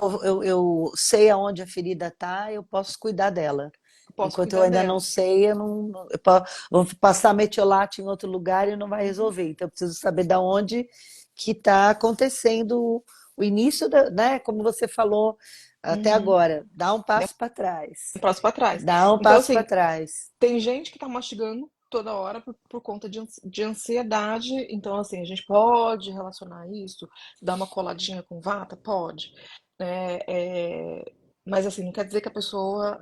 eu sei aonde a ferida tá, eu posso cuidar dela. Eu posso Enquanto eu cuidar ainda não dela. sei, eu não, vou passar metiolate em outro lugar e não vai Uhum, resolver. Então, eu preciso saber da onde que está acontecendo o início da, né? Como você falou até uhum. agora, dá um Né? passo para trás. Um passo para trás. Dá um Então, passo para assim, trás. tem gente que tá mastigando toda hora por conta de ansiedade. Então, assim, a gente pode relacionar isso, dar uma coladinha com vata? Pode. Mas, assim, não quer dizer que a pessoa,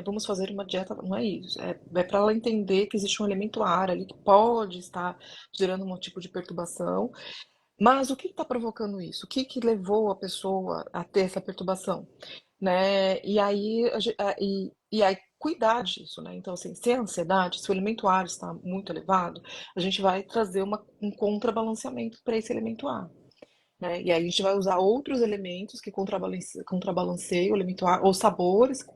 vamos fazer uma dieta. Não é isso. É para ela entender que existe um elemento ar ali que pode estar gerando um tipo de perturbação. Mas o que está provocando isso? O que que levou a pessoa a ter essa perturbação? Né? E aí, e aí cuidar disso, né? Então, assim, se a ansiedade, se o elemento ar está muito elevado, a gente vai trazer um contrabalanceamento para esse elemento ar, né? E aí a gente vai usar outros elementos que contrabalanceiam o elemento ar, ou sabores que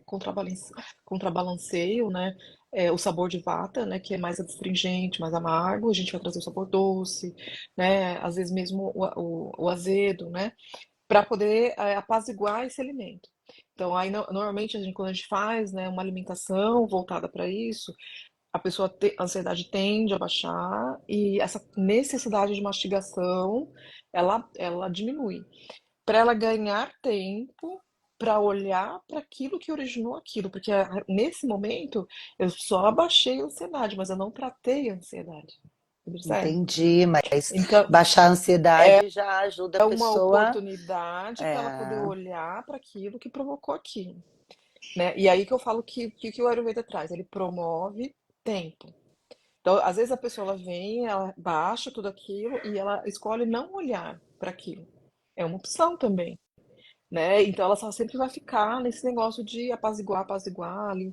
contrabalanceiam, né? O sabor de vata, né? Que é mais adstringente, mais amargo, a gente vai trazer o sabor doce, né? Às vezes mesmo o azedo, né? Para poder apaziguar esse alimento. Então, aí normalmente quando a gente faz, né, uma alimentação voltada para isso, a ansiedade tende a baixar e essa necessidade de mastigação ela diminui. Para ela ganhar tempo para olhar para aquilo que originou aquilo, porque nesse momento eu só abaixei a ansiedade, mas eu não tratei a ansiedade. Percebe? Entendi, mas Então, baixar a ansiedade já ajuda a é uma pessoa. oportunidade para ela poder É, olhar para aquilo que provocou aquilo, né? E aí que eu falo que o Ayurveda traz, ele promove tempo. Então, às vezes a pessoa ela vem, ela baixa tudo aquilo e ela escolhe não olhar para aquilo. É uma opção também, né? Então ela só sempre vai ficar nesse negócio de apaziguar, né?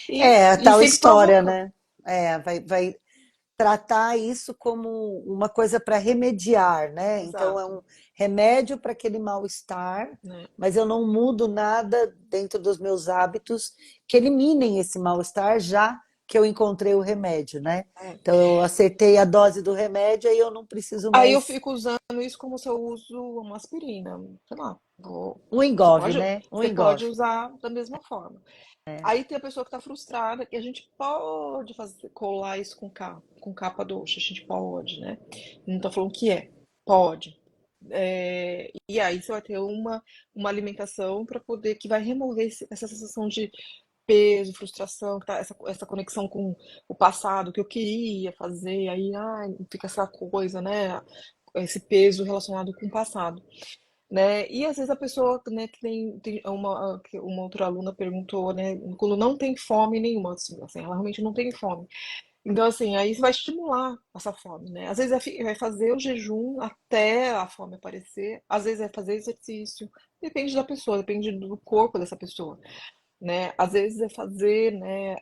é a E tal sempre história, provocando. né? Vai tratar isso como uma coisa para remediar, né? Então é Exato, um remédio para aquele mal-estar, né? mas eu não mudo nada dentro dos meus hábitos que eliminem esse mal-estar já que eu encontrei o remédio, né? É. Então eu acertei a dose do remédio e eu não preciso Aí eu mais fico usando isso como se eu uso uma aspirina, sei lá. um Você engove, pode, né? Um você pode engove. usar da mesma forma. Aí tem a pessoa que está frustrada, e a gente pode colar isso com capa doce, a gente pode, né? Não estou falando que pode. E aí você vai ter uma alimentação para poder, que vai remover essa sensação de peso, frustração, que tá, essa conexão com o passado, que eu queria fazer, aí fica essa coisa, né? Esse peso relacionado com o passado. né? E às vezes a pessoa, né, que tem uma outra aluna perguntou, né, quando não tem fome nenhuma, assim, ela realmente não tem fome. Então, assim, aí você vai estimular essa fome, né? Às vezes vai fazer o jejum até a fome aparecer, às vezes é fazer exercício, depende da pessoa, depende do corpo dessa pessoa, né? Às vezes é fazer, né,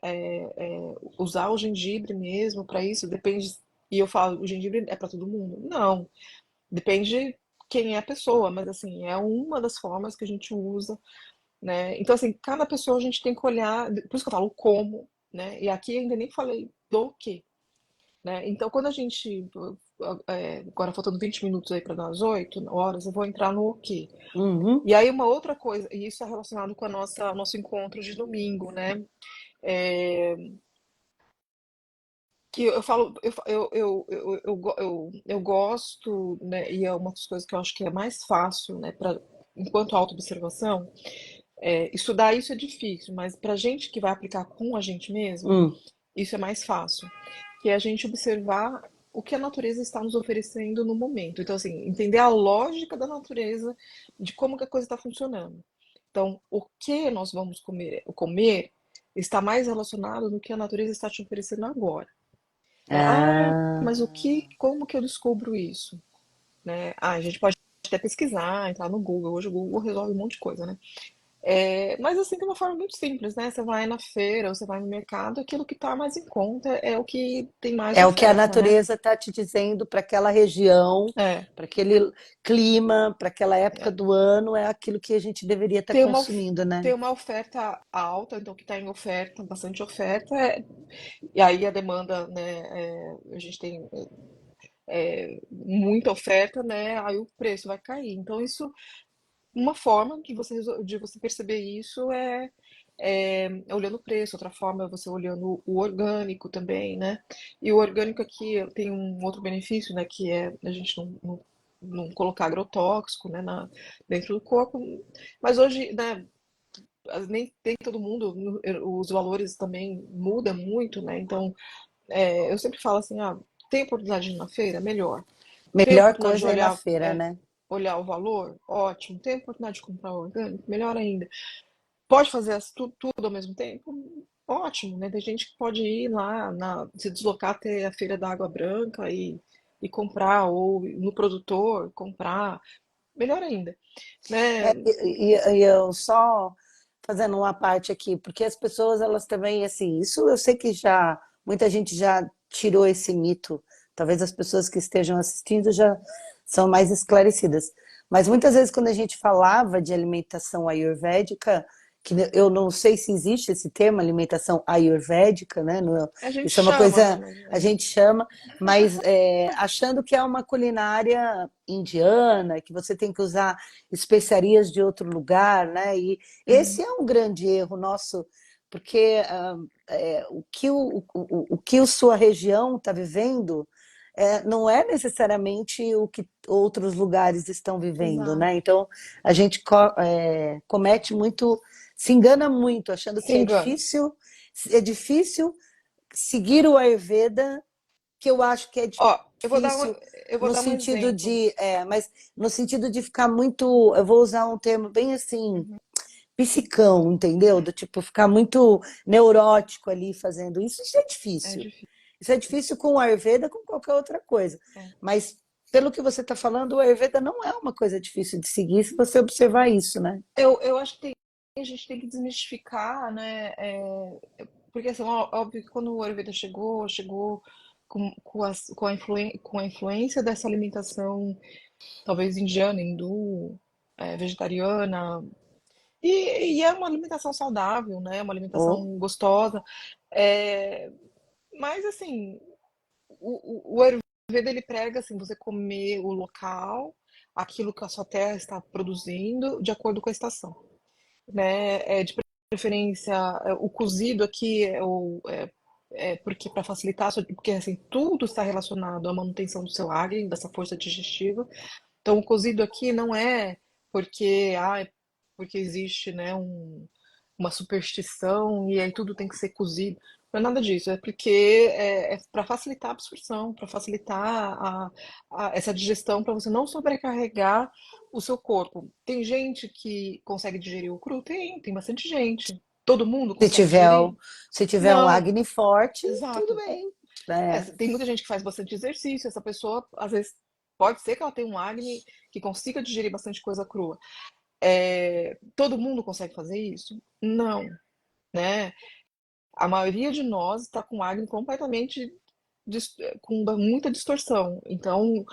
usar o gengibre mesmo para isso, depende. E eu falo, o gengibre é para todo mundo? Não, depende quem é a pessoa, mas assim, é uma das formas que a gente usa, né? Então, assim, cada pessoa a gente tem que olhar, por isso que eu falo o como, né? E aqui ainda nem falei do que, né? Então, quando a gente, agora faltando 20 minutos aí para dar as 8 horas, eu vou entrar no o quê. Uhum. E aí uma outra coisa, e isso é relacionado com a nosso encontro de domingo, né? É, que eu falo, eu gosto, né? E é uma das coisas que eu acho que é mais fácil, né? Enquanto autoobservação, estudar isso é difícil, mas para gente que vai aplicar com a gente mesmo, Hum. isso é mais fácil, que é a gente observar o que a natureza está nos oferecendo no momento. Então, assim, entender a lógica da natureza, de como que a coisa está funcionando. Então, o que nós vamos comer está mais relacionado no que a natureza está te oferecendo agora, né? Ah, Ah, mas como que eu descubro isso, né? Ah, a gente pode até pesquisar, entrar no Google. Hoje o Google resolve um monte de coisa, né? Mas assim, de uma forma muito simples, né? Você vai na feira ou você vai no mercado, aquilo que está mais em conta é o que tem mais é o que a oferta, né? natureza está te dizendo para aquela região, É, para aquele clima, para aquela época do ano, é aquilo que a gente deveria estar ter uma, of- consumindo, né? ter uma oferta alta, então que está em oferta, bastante oferta, e aí a demanda, né? A gente tem muita oferta, né? Aí o preço vai cair. Então, isso, uma forma de você perceber isso é olhando o preço, outra forma é você olhando o orgânico também, né? E o orgânico aqui tem um outro benefício, né? Que é a gente não colocar agrotóxico, né, dentro do corpo. Mas hoje, né, nem todo mundo, os valores também mudam muito, né? Então, eu sempre falo assim, tem oportunidade de ir na feira? Melhor. Tem Melhor oportunidade de coisa é ir na feira, né? olhar o valor? Ótimo. Tem oportunidade de comprar orgânico? Melhor ainda. Pode fazer tudo ao mesmo tempo? Ótimo, né? Tem gente que pode ir lá, se deslocar até a Feira da Água Branca e comprar, ou no produtor comprar. Melhor ainda, né? E eu só fazendo uma parte aqui, porque as pessoas, elas também, assim, isso eu sei que já, muita gente já tirou esse mito, talvez as pessoas que estejam assistindo já são mais esclarecidas, mas muitas vezes quando a gente falava de alimentação ayurvédica, que eu não sei se existe esse termo, alimentação ayurvédica, né? A gente Isso é uma chama, né? coisa, Mas a gente chama, mas achando que é uma culinária indiana, que você tem que usar especiarias de outro lugar, né? E esse uhum, é um grande erro nosso, porque o que a sua região está vivendo não é necessariamente o que outros lugares estão vivendo, né? exato. Então a gente comete muito, se engana muito, achando Se que engana. é difícil seguir o Ayurveda, que eu acho que é Ó, difícil eu vou no dar um sentido exemplo. mas no sentido de ficar muito, eu vou usar um termo bem assim, Uhum, psicão, entendeu? Do tipo, ficar muito neurótico ali fazendo isso. Isso é é difícil. difícil. Isso é difícil com o Ayurveda, com qualquer outra coisa. É. Mas, pelo que você está falando, o Ayurveda não é uma coisa difícil de seguir se você observar isso, né? Eu acho que a gente tem que desmistificar, né? Porque assim, óbvio que quando o Ayurveda chegou com a influência dessa alimentação, talvez indiana, hindu, vegetariana, e é uma alimentação saudável, né? Uma Oh, alimentação gostosa. É, mas assim, o Ayurveda ele prega assim, você comer o local, aquilo que a sua terra está produzindo, de acordo com a estação, né? De preferência, o cozido aqui porque para facilitar, porque assim tudo está relacionado à manutenção do seu Agni, dessa força digestiva. Então o cozido aqui não é porque porque existe, né, uma superstição e aí tudo tem que ser cozido. Não é nada disso, é porque é para facilitar a absorção, para facilitar essa digestão, para você não sobrecarregar o seu corpo. Tem gente que consegue digerir o cru? Tem bastante gente. Todo mundo Se consegue tiver, digerir? se tiver um Não, acne forte, tudo exato. bem, né? Tem muita gente que faz bastante exercício, essa pessoa, às vezes, pode ser que ela tenha um acne que consiga digerir bastante coisa crua. Todo mundo consegue fazer isso? Não, né? A maioria de nós está com acne completamente com muita distorção. Então,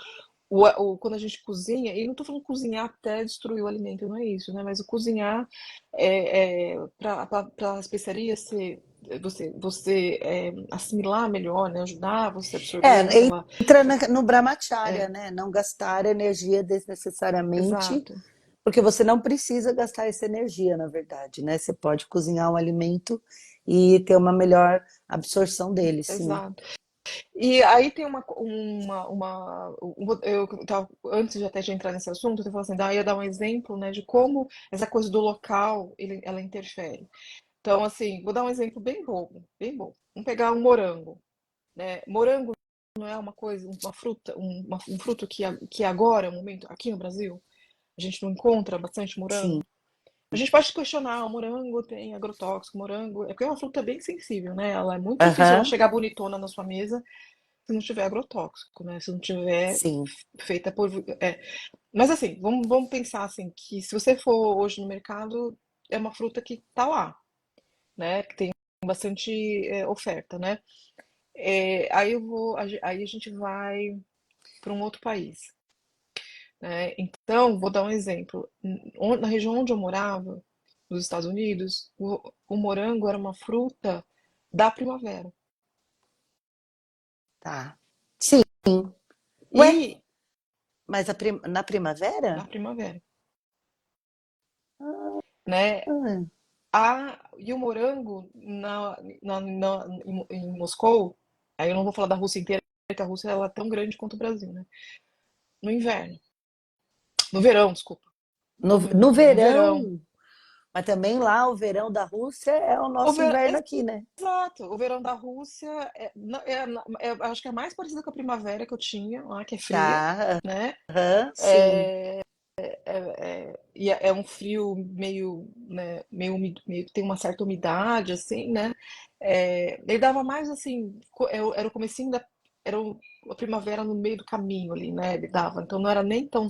quando a gente cozinha, e não estou falando cozinhar até destruir o alimento, não é isso, né? Mas o cozinhar para a especiaria você assimilar melhor, né? Ajudar você a absorver É, aquela. entra no brahmacharya, É, né? Não gastar energia desnecessariamente, exato, porque você não precisa gastar essa energia, na verdade, né? Você pode cozinhar um alimento e ter uma melhor absorção dele, sim. exato. E aí tem antes de até de entrar nesse assunto, eu falando assim, ia dar um exemplo, né, de como essa coisa do local, ela interfere. Então, assim, vou dar um exemplo bem bobo, bem bobo. Vamos pegar um morango, né? Morango não é uma coisa, uma fruta, um fruto que agora, no momento, aqui no Brasil, a gente não encontra bastante Sim. morango. A gente pode questionar, o morango tem agrotóxico, morango, é porque é uma fruta bem sensível, né? Ela é muito difícil ela Aham, chegar bonitona na sua mesa se não tiver agrotóxico, né? Se não tiver sim. feita por. Mas assim, vamos pensar assim, que se você for hoje no mercado, é uma fruta que tá lá, né? Que tem bastante oferta, né? Aí a gente vai para um outro país, né? Então, vou dar um exemplo. Na região onde eu morava, nos Estados Unidos, o morango era uma fruta da primavera. Tá. Sim. Ué, E mas na primavera? na primavera, né? Ah, E o morango em Moscou, aí eu não vou falar da Rússia inteira, porque a Rússia ela é tão grande quanto o Brasil, né? No inverno. No verão, desculpa. no, Não no no inverno, no verão. verão, mas também lá o verão da Rússia é o O nosso ver... inverno aqui, né? Exato, o verão da Rússia acho que é mais parecido com a primavera que eu tinha lá, que é fria, Tá, né? aham, sim. E é um frio meio, né, meio tem uma certa umidade, assim, né? Ele dava mais assim, era o comecinho a primavera no meio do caminho ali, né? Ele dava, então não era nem tão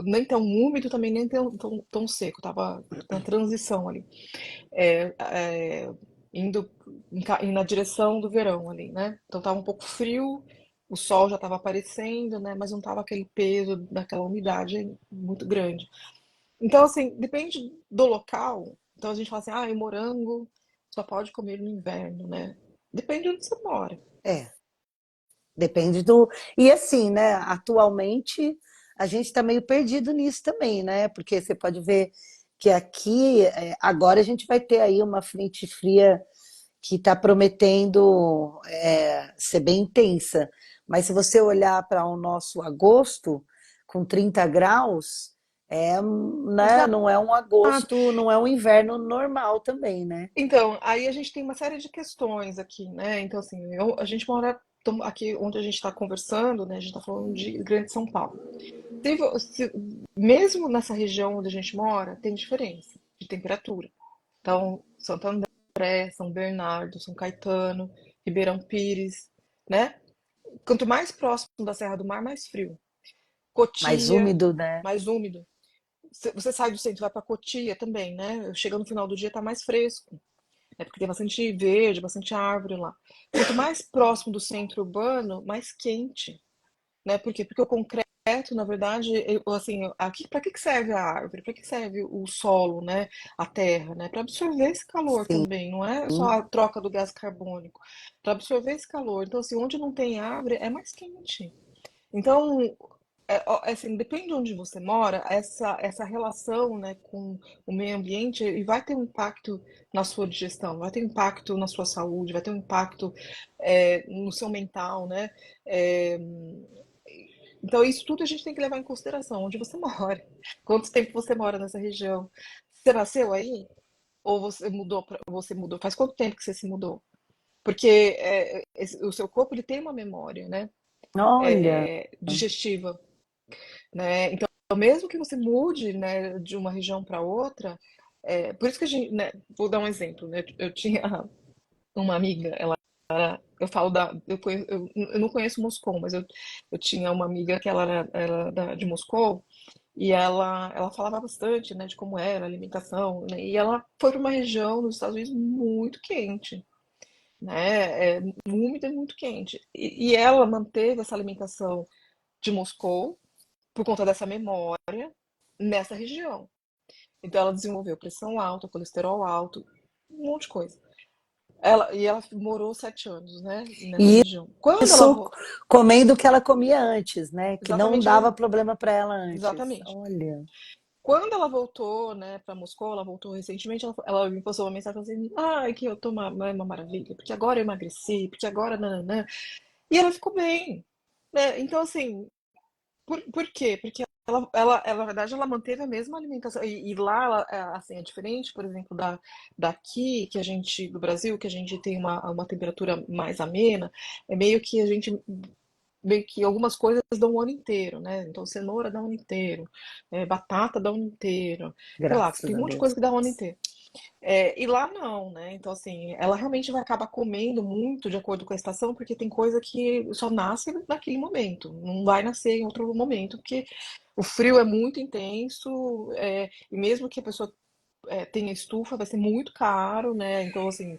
nem tão úmido, também nem tão seco, tava na transição ali, é, é, indo na direção do verão ali, né? Então tava um pouco frio, o sol já estava aparecendo, né? Mas não tava aquele peso daquela umidade muito grande. Então, assim, depende do local. Então a gente fala assim, o morango só pode comer no inverno, né? Depende de onde você mora. É, depende do. E assim, né? Atualmente a gente está meio perdido nisso também, né? Porque você pode ver que aqui, agora a gente vai ter aí uma frente fria que está prometendo ser bem intensa. Mas se você olhar para o nosso agosto, com 30 graus, né, não é um Exato. agosto, não é um inverno normal também, né? Então, aí a gente tem uma série de questões aqui, né? Então, assim, a gente mora aqui onde a gente está conversando, né? A gente está falando de Grande São Paulo. Mesmo nessa região onde a gente mora, tem diferença de temperatura. Então, Santo André, São Bernardo, São Caetano, Ribeirão Pires, né? Quanto mais próximo da Serra do Mar, mais frio. Mais Cotia, úmido, né? mais úmido. Você sai do centro, vai para Cotia também, né? Chega no final do dia, tá mais fresco. É porque tem bastante verde, bastante árvore lá. Quanto mais próximo do centro urbano, mais quente, né? Por quê? Porque o concreto, na verdade, assim, aqui para que serve a árvore? Para que serve o solo, né? A terra, né? Para absorver esse calor Sim. também, não é só a troca do gás carbônico, para absorver esse calor. Então, assim, onde não tem árvore é mais quente. Então, assim, depende de onde você mora, essa relação, né, com o meio ambiente e vai ter um impacto na sua digestão, vai ter um impacto na sua saúde, vai ter um impacto no seu mental, né? É, então, isso tudo a gente tem que levar em consideração, onde você mora, quanto tempo você mora nessa região. Você nasceu aí? Ou você mudou, faz quanto tempo que você se mudou? Porque o seu corpo ele tem uma memória, né? Olha, Digestiva, né? Então, mesmo que você mude, né, de uma região para outra, por isso que a gente, né, vou dar um exemplo, né? Eu tinha uma amiga, eu falo eu não conheço Moscou, mas eu tinha uma amiga que ela era de Moscou e ela falava bastante, né, de como era a alimentação, né? E ela foi para uma região nos Estados Unidos muito quente, né? Úmida e muito quente. E ela manteve essa alimentação de Moscou por conta dessa memória nessa região. Então ela desenvolveu pressão alta, colesterol alto, um monte de coisa. Ela morou 7 anos, né, nessa e região. Quando ela isso voltou, comendo o que ela comia antes, né? Que não exatamente, dava problema para ela antes. exatamente. Olha, Quando ela voltou, né, para Moscou, ela voltou recentemente, ela me postou uma mensagem assim, ai, que eu tô uma maravilha, porque agora eu emagreci, porque agora nananã. E ela ficou bem, né? Então, assim, por quê? Porque na verdade, ela manteve a mesma alimentação. E lá, assim, é diferente, por exemplo, daqui, que a gente, do Brasil, que a gente tem uma temperatura mais amena, é meio que a gente, meio que algumas coisas dão o ano inteiro, né? Então, cenoura dá o ano inteiro, batata dá o ano inteiro, sei lá, graças tem um a monte de coisa Deus. que dá o ano inteiro. E lá não, né? Então, assim, ela realmente vai acabar comendo muito de acordo com a estação, porque tem coisa que só nasce naquele momento, não vai nascer em outro momento, porque o frio é muito intenso, e mesmo que a pessoa tenha estufa, vai ser muito caro, né? Então, assim,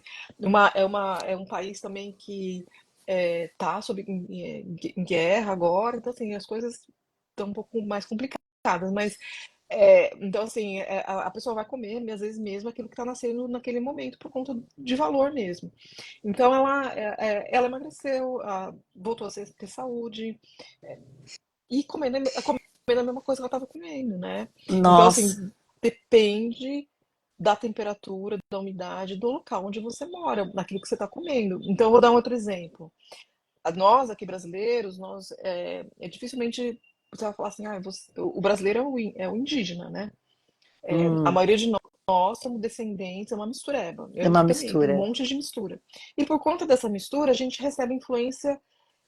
é um país também que tá em guerra agora, então, assim, as coisas estão um pouco mais complicadas, mas então, assim, a pessoa vai comer, às vezes, mesmo aquilo que está nascendo naquele momento, por conta de valor mesmo. Então, ela emagreceu, voltou a ter saúde, e comendo a mesma coisa que ela estava comendo, né? Então, Nossa, assim, depende da temperatura, da umidade, do local onde você mora, daquilo que você está comendo. Então, eu vou dar um outro exemplo. Nós, aqui brasileiros, dificilmente você vai falar assim, o brasileiro é o indígena, né? A hum, maioria de nós somos descendentes, é uma mistureba. é Eu uma também, tem um mistura monte de mistura. E por conta dessa mistura, a gente recebe influência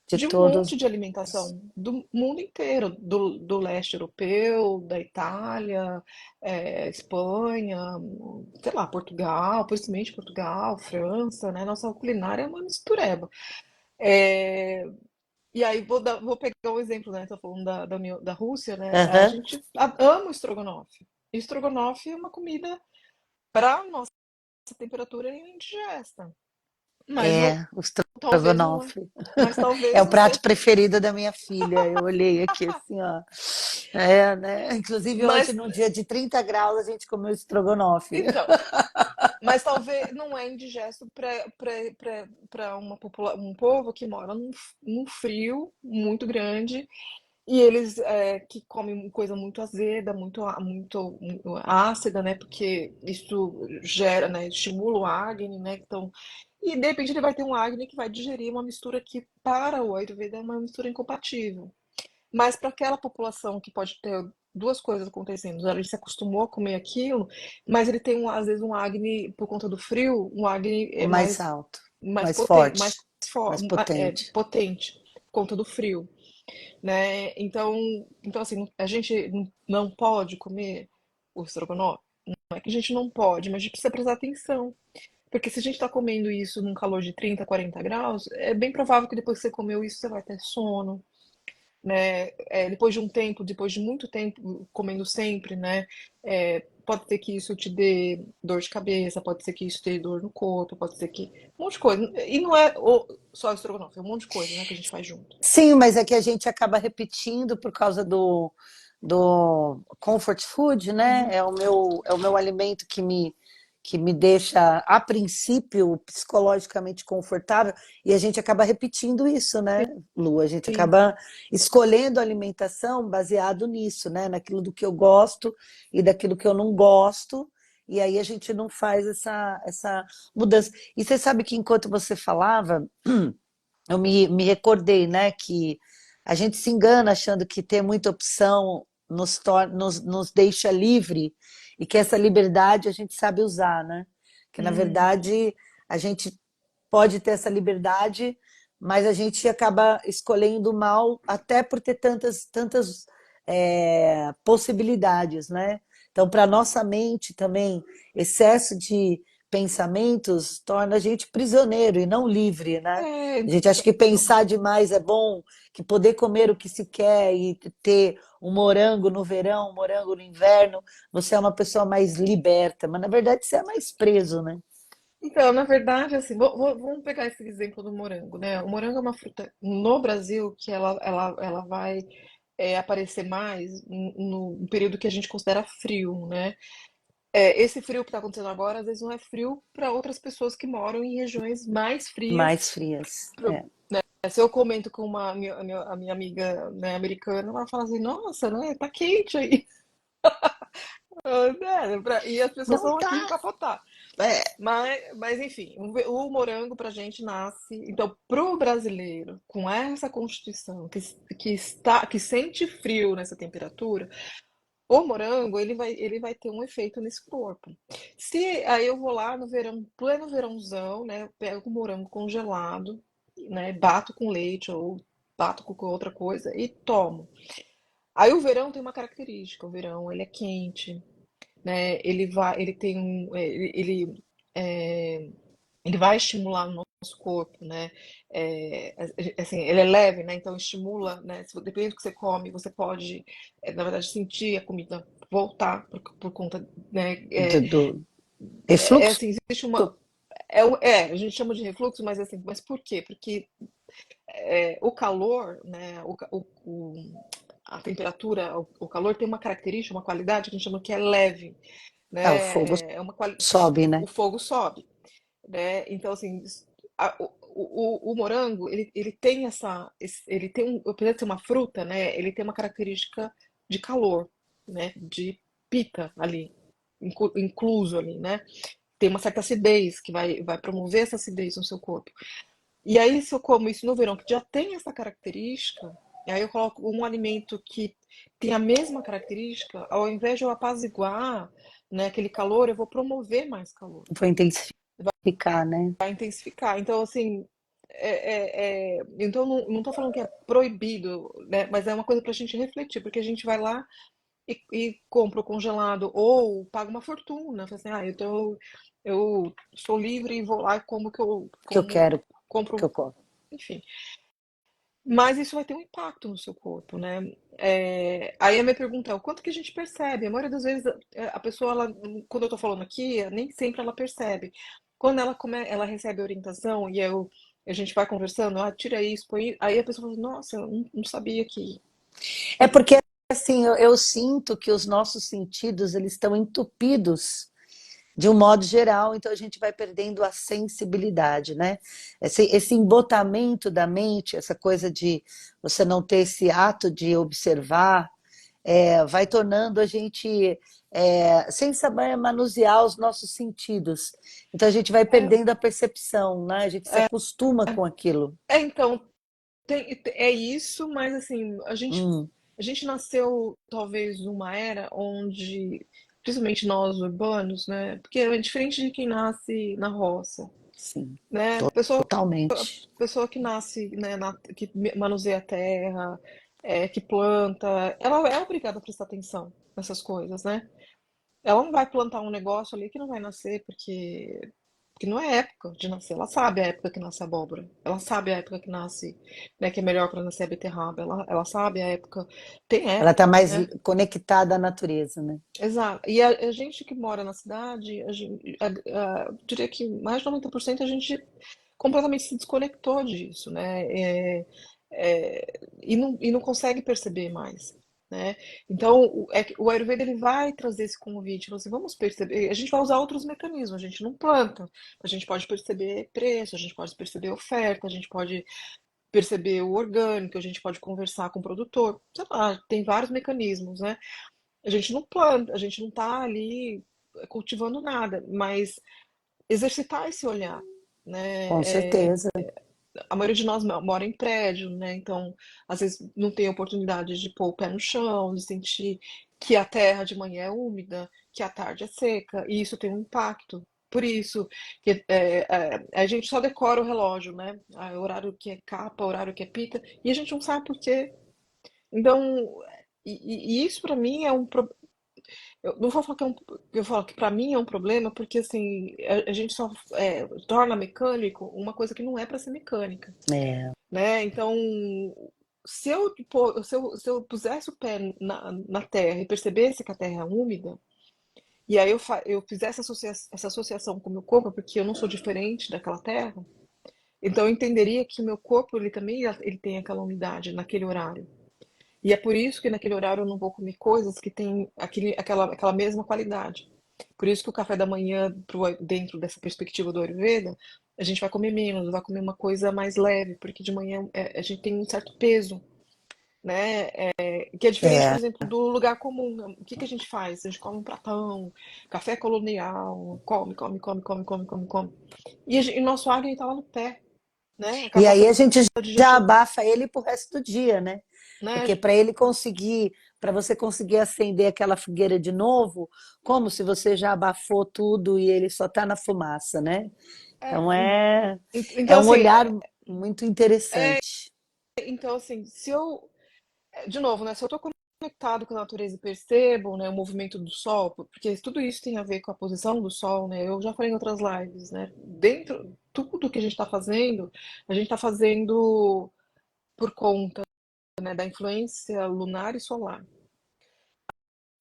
de de um todos. monte de alimentação do mundo inteiro, do leste europeu, da Itália, Espanha, sei lá, Portugal, principalmente Portugal, França, né? Nossa culinária é uma mistureba. É, e aí vou pegar um exemplo, né? Tô falando da Rússia, né? A Aham. gente ama o estrogonofe. E estrogonofe é uma comida para nossa temperatura é indigesta. Mas não, É, o talvez não é. estrogonofe. Mas É talvez o não prato seja. preferido da minha filha. Eu olhei aqui assim, ó. É, né? Inclusive hoje, Mas num dia de 30 graus, a gente comeu estrogonofe. então, mas talvez não é indigesto para um povo que mora num frio muito grande e eles que comem coisa muito azeda, muito ácida, né? Porque isso gera, né? Estimula o Agni, né? Então, e de repente ele vai ter um Agni que vai digerir uma mistura que para o Ayurveda é uma mistura incompatível. Mas para aquela população que pode ter duas coisas acontecendo, ele se acostumou a comer aquilo, mas ele tem às vezes um Agni por conta do frio, um Agni Mais alto, mais mais potente, mais forte, mais potente. potente por conta do frio, né? Então assim, a gente não pode comer o estrogonofe. Não é que a gente não pode, mas a gente precisa prestar atenção. Porque se a gente está comendo isso num calor de 30, 40 graus, é bem provável que depois que você comeu isso, você vai ter sono, né? Depois de um tempo, depois de muito tempo comendo sempre, né? Pode ser que isso te dê dor de cabeça, pode ser que isso te dê dor no corpo, pode ser que. Um monte de coisa. E não é só estrogonofe, é um monte de coisa, né, que a gente faz junto. Sim, mas é que a gente acaba repetindo por causa do comfort food, né? Uhum. É o meu alimento que me deixa, a princípio, psicologicamente confortável, e a gente acaba repetindo isso, né, Lu? A gente Sim. acaba escolhendo a alimentação baseado nisso, né? Naquilo do que eu gosto e daquilo que eu não gosto, e aí a gente não faz essa mudança. E você sabe que enquanto você falava, eu me recordei, né, que a gente se engana achando que ter muita opção nos deixa livre e que essa liberdade a gente sabe usar, né? Que na Hum, verdade a gente pode ter essa liberdade, mas a gente acaba escolhendo mal até por ter tantas possibilidades, né? Então, para nossa mente também, excesso de pensamentos torna a gente prisioneiro e não livre, né? É, A gente acha que pensar demais é bom, que poder comer o que se quer e ter um morango no verão, um morango no inverno, você é uma pessoa mais liberta, mas na verdade você é mais preso, né? então, na verdade, assim, vamos pegar esse exemplo do morango, né? O morango é uma fruta no Brasil que ela vai aparecer mais no período que a gente considera frio, né? Esse frio que está acontecendo agora, às vezes não é frio para outras pessoas que moram em regiões mais frias. Mais frias. Pro- Se eu comento com a minha amiga, né, americana, ela fala assim, nossa, né, tá quente aí. E as pessoas Não estão aqui tá. encapotar. É, Mas enfim, o morango pra gente nasce. Então, pro brasileiro, com essa constituição que sente frio nessa temperatura, o morango ele vai ter um efeito nesse corpo. Se aí eu vou lá no verão, pleno verãozão, né, eu pego o morango congelado, né, bato com leite ou bato com outra coisa e tomo. Aí o verão tem uma característica, o verão ele é quente, né? Ele tem é, ele vai estimular o nosso corpo, né? Assim, ele é leve, né? Então estimula, né? Dependendo do que você come, você pode, na verdade, sentir a comida voltar por conta, né? do refluxo. Assim, existe uma, a gente chama de refluxo, mas assim, mas por quê? Porque o calor, né? A temperatura, o calor tem uma característica, uma qualidade que a gente chama que é leve, É, o fogo né? sobe, né? O fogo sobe, né? Então, assim, o morango, ele tem ele tem apesar de ser uma fruta, né? Ele tem uma característica de calor, né? De pita ali, incluso ali, né? Tem uma certa acidez que vai promover essa acidez no seu corpo. E aí, se eu como isso no verão, que já tem essa característica, e aí eu coloco um alimento que tem a mesma característica, ao invés de eu apaziguar, né, aquele calor, eu vou promover mais calor, Vou intensificar, né? vai intensificar. Então, assim, então não estou falando que é proibido, né, mas é uma coisa para a gente refletir, porque a gente vai lá e compra o congelado ou paga uma fortuna, fala assim, então eu sou livre e vou lá e como que eu Que eu como, quero, que compro, eu como. enfim. Mas isso vai ter um impacto no seu corpo, né? Aí a minha pergunta é, o quanto que a gente percebe? A maioria das vezes a pessoa, quando eu tô falando aqui, nem sempre ela percebe. Quando ela recebe a orientação e a gente vai conversando, tira isso, põe isso. Aí a pessoa fala, nossa, eu não sabia que... É porque assim, eu sinto que os nossos sentidos eles estão entupidos de um modo geral, então a gente vai perdendo a sensibilidade, né? Esse embotamento da mente, essa coisa de você não ter esse ato de observar, vai tornando a gente sem saber manusear os nossos sentidos. Então a gente vai É, perdendo a percepção, né? A gente se acostuma com aquilo. então, é isso, mas assim, Hum, a gente nasceu talvez numa era onde, principalmente nós urbanos, né? Porque é diferente de quem nasce na roça, sim, né? totalmente. Pessoa que nasce, né, que manuseia a terra, que planta, ela é obrigada a prestar atenção nessas coisas, né? Ela não vai plantar um negócio ali que não vai nascer porque não é época de nascer. Ela sabe a época que nasce a abóbora. Ela sabe a época que nasce, né, que é melhor para nascer a beterraba. Ela sabe a época. Tem Ela está época, mais né? conectada à natureza, né? Exato. E a gente que mora na cidade, eu diria que mais de 90% a gente completamente se desconectou disso, né? E não consegue perceber mais, né? Então, o Ayurveda ele vai trazer esse convite, fala assim, vamos perceber, a gente vai usar outros mecanismos, a gente não planta, a gente pode perceber preço, a gente pode perceber oferta, a gente pode perceber o orgânico, a gente pode conversar com o produtor, sei lá, tem vários mecanismos, né? A gente não planta, a gente não está ali cultivando nada, mas exercitar esse olhar, Com né? certeza. A maioria de nós mora em prédio, né? Então, às vezes não tem oportunidade de pôr o pé no chão, de sentir que a terra de manhã é úmida, que a tarde é seca, e isso tem um impacto. por isso que a gente só decora o relógio, né? Ah, o horário que é capa, o horário que é pita, e a gente não sabe por quê. Então, e isso para mim é eu não vou falar que eu falo que para mim é um problema, porque assim, a gente só torna mecânico uma coisa que não é para ser mecânica, É. né? Então, se eu pusesse o pé na terra e percebesse que a terra é úmida, e aí eu fizesse essa associação com o meu corpo, porque eu não sou diferente daquela terra, então eu entenderia que o meu corpo ele também ele tem aquela umidade naquele horário. E é por isso que naquele horário eu não vou comer coisas que têm aquela mesma qualidade. Por isso que o café da manhã, dentro dessa perspectiva do Ayurveda, a gente vai comer menos, vai comer uma coisa mais leve, porque de manhã a gente tem um certo peso, né? Que é diferente, por É. exemplo, do lugar comum. O que que a gente faz? A gente come um pratão, café colonial, come, come, come, come, come, come, come. E nosso água está lá no pé, né? A E aí capacidade a gente já digestiva, abafa ele pro resto do dia, né? Porque né? para ele conseguir, para você conseguir acender aquela fogueira de novo, como se você já abafou tudo e ele só está na fumaça, né? É, Então é então, um assim, olhar muito é, interessante. então, assim, se eu, de novo, né, se eu estou conectado com a natureza e percebo, né, o movimento do sol, porque tudo isso tem a ver com a posição do sol, né, eu já falei em outras lives, né, dentro, tudo que a gente está fazendo, a gente está fazendo por conta, né, da influência lunar e solar.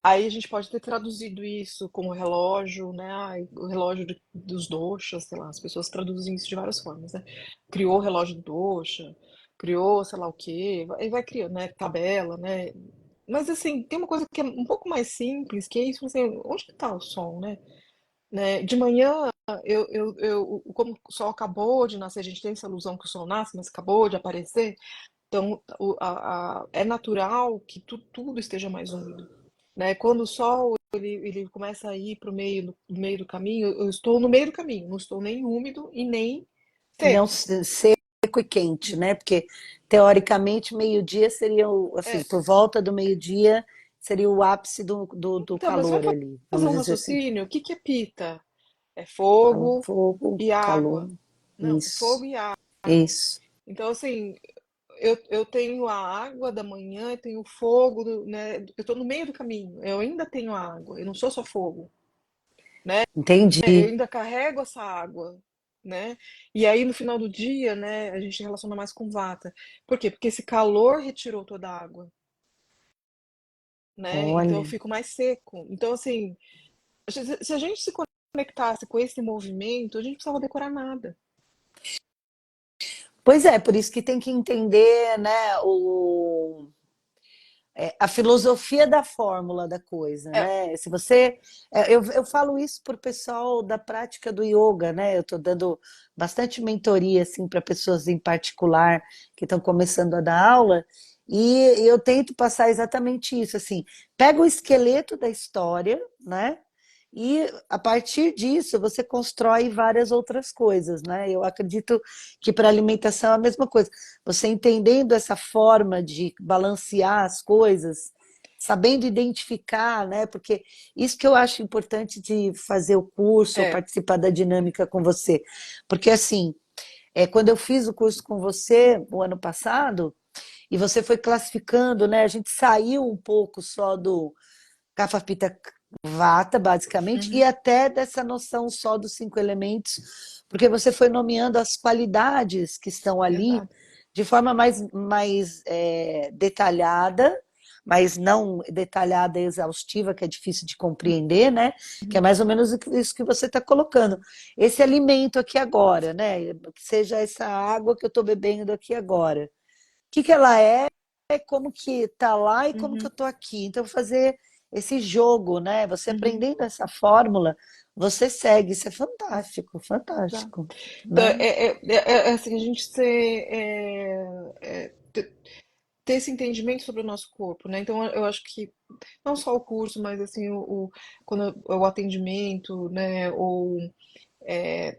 Aí a gente pode ter traduzido isso como relógio, né? Ai, o relógio dos doshas, sei lá, as pessoas traduzem isso de várias formas, né? Criou o relógio do dosha, criou sei lá o quê, e vai criando, né? Tabela, né? Mas assim, tem uma coisa que é um pouco mais simples, que é isso, assim, onde que tá o sol, né? De manhã, como o sol acabou de nascer, a gente tem essa ilusão que o sol nasce, mas acabou de aparecer, então é natural que tudo esteja mais úmido, né? Quando o sol ele começa a ir para o no meio do caminho, eu estou no meio do caminho, não estou nem úmido e nem Não seco. seco e quente, né? Porque teoricamente meio-dia seria assim, É, por volta do meio-dia seria o ápice do então, mas vai calor ali, fazer vamos um dizer assim. raciocínio, o que que é pita? É Calor, fogo fogo, e calor, água. Não, fogo isso, e água. isso. Então, assim, eu tenho a água da manhã, eu tenho o fogo, né? Eu estou no meio do caminho, eu ainda tenho a água, eu não sou só fogo, né? Eu Entendi. ainda carrego essa água, né? E aí no final do dia, né, a gente relaciona mais com vata. Por quê? Porque esse calor retirou toda a água, né? Então eu Olha. fico mais seco. Então, assim, se a gente se conectasse com esse movimento, a gente não precisava decorar nada. Pois é, por isso que tem que entender, né, a filosofia da fórmula da coisa, É. né? Se você, eu falo isso para o pessoal da prática do yoga, né? Eu estou dando bastante mentoria assim para pessoas em particular que estão começando a dar aula e eu tento passar exatamente isso, assim, pega o esqueleto da história, né? E a partir disso você constrói várias outras coisas, né? Eu acredito que para alimentação é a mesma coisa. Você entendendo essa forma de balancear as coisas, sabendo identificar, né? Porque isso que eu acho importante de fazer o curso ou É. participar da dinâmica com você. Porque assim, quando eu fiz o curso com você o ano passado, e você foi classificando, né? A gente saiu um pouco só do Kapha Pitta Vata, basicamente, e Uhum. até dessa noção só dos 5 elementos, porque você foi nomeando as qualidades que estão ali Exato. de forma mais detalhada, mas não detalhada e exaustiva, que é difícil de compreender, né? Que é Uhum. mais ou menos isso que você está colocando. Esse alimento aqui agora, né? Que seja essa água que eu estou bebendo aqui agora. O que, que ela como que tá lá e como que eu Uhum. tô aqui. Então, fazer esse jogo, né? Você Uhum. aprendendo essa fórmula, você segue. Isso é É. fantástico, Exato. fantástico, Então, né? assim, a gente ter esse entendimento sobre o nosso corpo, né? Então, eu acho que não só o curso, mas assim, quando o atendimento, né? Ou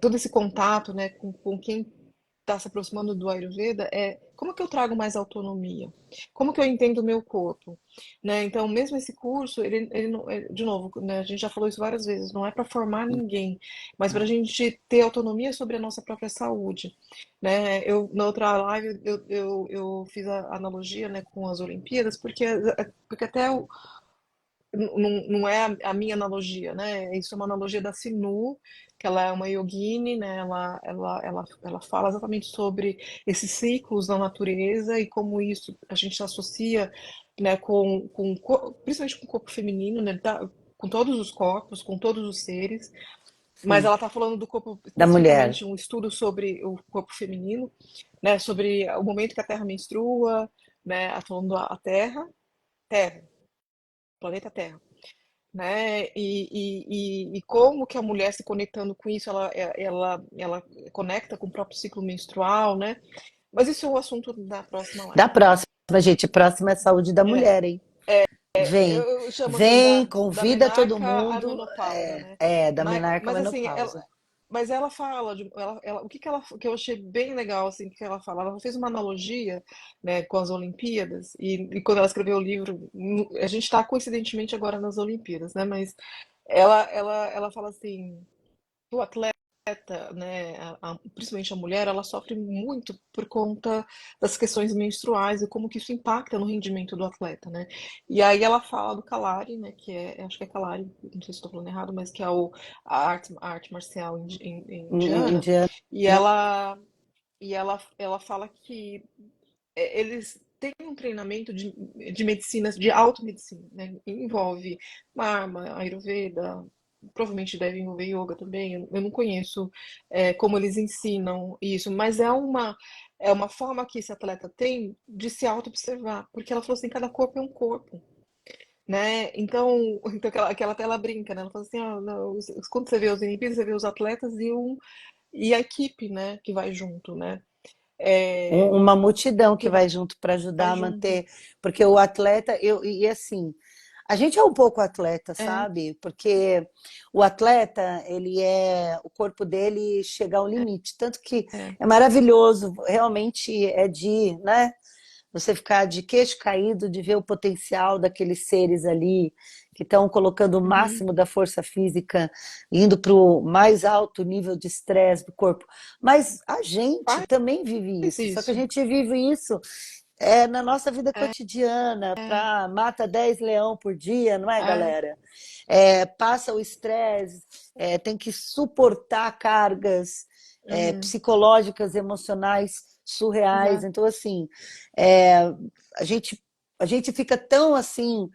todo esse contato, né? Com quem está se aproximando do Ayurveda, como que eu trago mais autonomia? Como que eu entendo o meu corpo? Né? Então, mesmo esse curso, ele não, de novo, né, a gente já falou isso várias vezes, não é para formar ninguém, mas para a gente ter autonomia sobre a nossa própria saúde. Né? Na outra live, eu fiz a analogia, né, com as Olimpíadas, porque até não é a minha analogia, né? Isso é uma analogia da Sinu, que ela é uma yogini, né? Ela fala exatamente sobre esses ciclos da natureza e como isso a gente associa, né, principalmente com o corpo feminino, né? Com todos os corpos, com todos os seres, mas Sim, ela está falando do corpo da mulher. especificamente, um estudo sobre o corpo feminino, né? Sobre o momento que a Terra menstrua, né? Falando a Terra, planeta Terra, né? E como que a mulher se conectando com isso, ela conecta com o próprio ciclo menstrual, né? Mas isso é o assunto da próxima Da live. próxima, gente. Próxima é saúde da É, mulher, hein? Vem, eu chamo assim vem, da convida todo menarca à mundo. menopausa, né? Da menarca à Mas assim, menopausa. mas ela fala o que que que eu achei bem legal assim que ela fala. Ela fez uma analogia, né, com as Olimpíadas e quando ela escreveu o livro, a gente está coincidentemente agora nas Olimpíadas, né? Mas ela fala assim, o atleta, né, principalmente a mulher, ela sofre muito por conta das questões menstruais e como que isso impacta no rendimento do atleta, né? E aí ela fala do Kalari, né, que acho que é Kalari, não sei se estou falando errado, mas que é a arte marcial indiana, Indiana. e ela fala que eles têm um treinamento de medicinas, de automedicina, né? Envolve Marma, Ayurveda, provavelmente deve envolver yoga também. Eu não conheço como eles ensinam isso, mas é uma forma que esse atleta tem de se auto-observar, porque ela falou assim, cada corpo é um corpo. Né? Então aquela até ela brinca, né? Ela fala assim, não, quando você vê os Olimpíadas, você vê os atletas e a equipe, né, que vai junto, né? É, Uma multidão que que vai junto para ajudar vai a junto. manter, porque o atleta, e assim, a gente é um pouco atleta, É, sabe? Porque o atleta, o corpo dele chega ao limite, tanto que é. é maravilhoso, realmente é né? Você ficar de queixo caído de ver o potencial daqueles seres ali que estão colocando o Uhum. máximo da força física, indo para o mais alto nível de estresse do corpo. Mas a gente Faz também vive isso, só que a isso. gente vive isso na nossa vida É, cotidiana, é, para mata 10 leão por dia, não é, é. galera? Passa o estresse, tem que suportar cargas Uhum. psicológicas, emocionais surreais. Exato. Então, assim, é, a gente, a gente fica tão assim,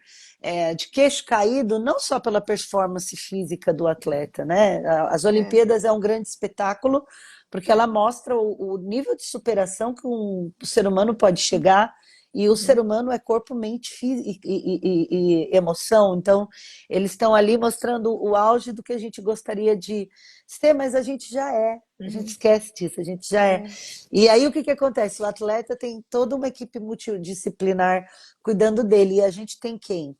de queixo caído, não só pela performance física do atleta, né? As É. Olimpíadas é um grande espetáculo, porque ela mostra o nível de superação que o ser humano pode chegar. E o ser Uhum. humano é corpo, mente e emoção. Então, eles estão ali mostrando o auge do que a gente gostaria de ser, mas a gente já é. A gente Uhum. esquece disso, a gente já é. É. E aí o que que acontece? O atleta tem toda uma equipe multidisciplinar cuidando dele. E a gente tem quem?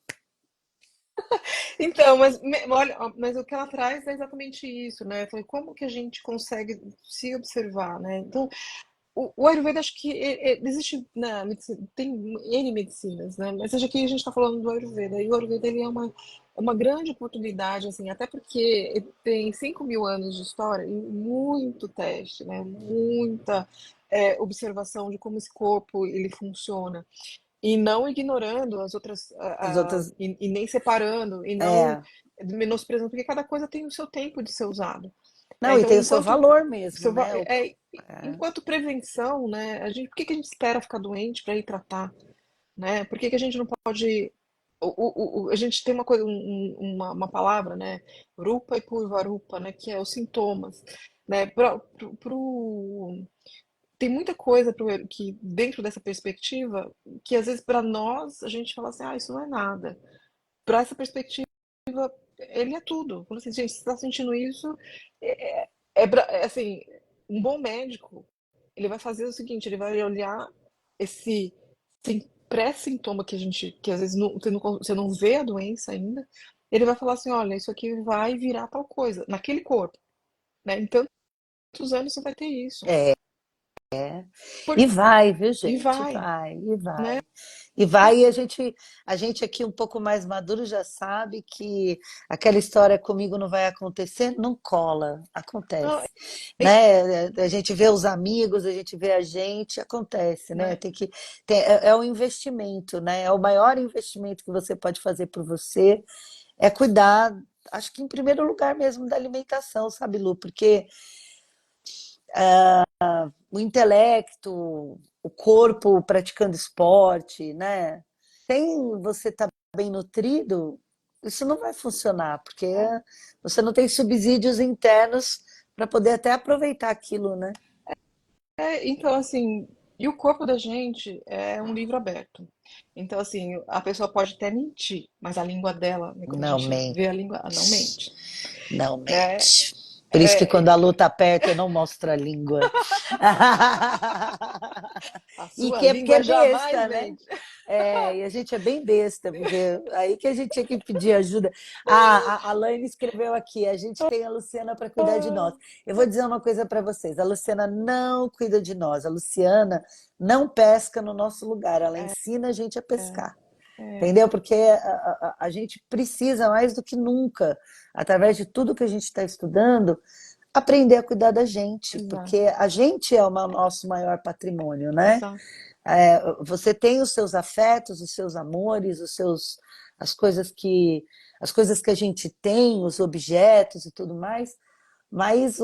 Então, olha, mas o que ela traz é exatamente isso, né? Foi como que a gente consegue se observar, né? Então, o Ayurveda, acho que existe na medicina, tem N medicinas, né? Mas seja que a gente está falando do Ayurveda, e o Ayurveda ele é uma grande oportunidade, assim, até porque ele tem 5.000 anos de história e muito teste, né? Muita observação de como esse corpo ele funciona. E não ignorando as outras, As outras. e nem separando, e não É. menosprezando, porque cada coisa tem o seu tempo de ser usado. Né? Não, e Então, tem o seu valor mesmo, né? É. enquanto prevenção, né, por que que a gente espera ficar doente para ir tratar, né? Por que que a gente não pode a gente tem uma coisa, uma palavra, né? Rupa e Purvarupa, né? Que é os sintomas, né? Tem muita coisa que dentro dessa perspectiva que às vezes para nós a gente fala assim, isso não é nada. Para essa perspectiva, ele é tudo. Fala assim, gente, você está sentindo isso? Assim, um bom médico, ele vai fazer o seguinte, ele vai olhar esse pré-sintoma que às vezes você não vê a doença ainda, ele vai falar assim, olha, isso aqui vai virar tal coisa, naquele corpo, né? Em tantos anos você vai ter isso. Por- E vai, viu, e gente? vai, Vai, e né? vai. E vai, e a gente aqui um pouco mais maduro já sabe que aquela história comigo não vai acontecer, não cola, Não, acontece, né? A gente vê os amigos, a gente vê a gente, acontece, né? né? Tem que é um investimento, né? É o maior investimento que você pode fazer por você, é cuidar, acho que em primeiro lugar mesmo da alimentação, sabe, Lu? Porque o intelecto, o corpo praticando esporte, né? Sem você estar bem nutrido, isso não vai funcionar, porque você não tem subsídios internos para poder até aproveitar aquilo, né? Então, assim, e o corpo da gente é um livro aberto. Então, assim, a pessoa pode até mentir, mas a língua dela, né, quando a Não gente mente, vê a língua, ela não mente, não né? mente. Por isso que É, quando a Lu tá perto, eu não mostro a língua. a E sua que é porque é língua jamais besta, né? mente. É, e a gente é bem besta, porque aí que a gente tinha que pedir ajuda. A Laine escreveu aqui: a gente tem a Luciana para cuidar de nós. Eu vou dizer uma coisa para vocês: a Luciana não cuida de nós, a Luciana não pesca no nosso lugar, ela ensina a gente a pescar. É, Entendeu? Porque a gente precisa mais do que nunca, através de tudo que a gente está estudando, aprender a cuidar da gente, exato, porque a gente é o nosso maior patrimônio, né? exato. Você tem os seus afetos, os seus amores, as coisas que a gente tem, os objetos e tudo mais, mas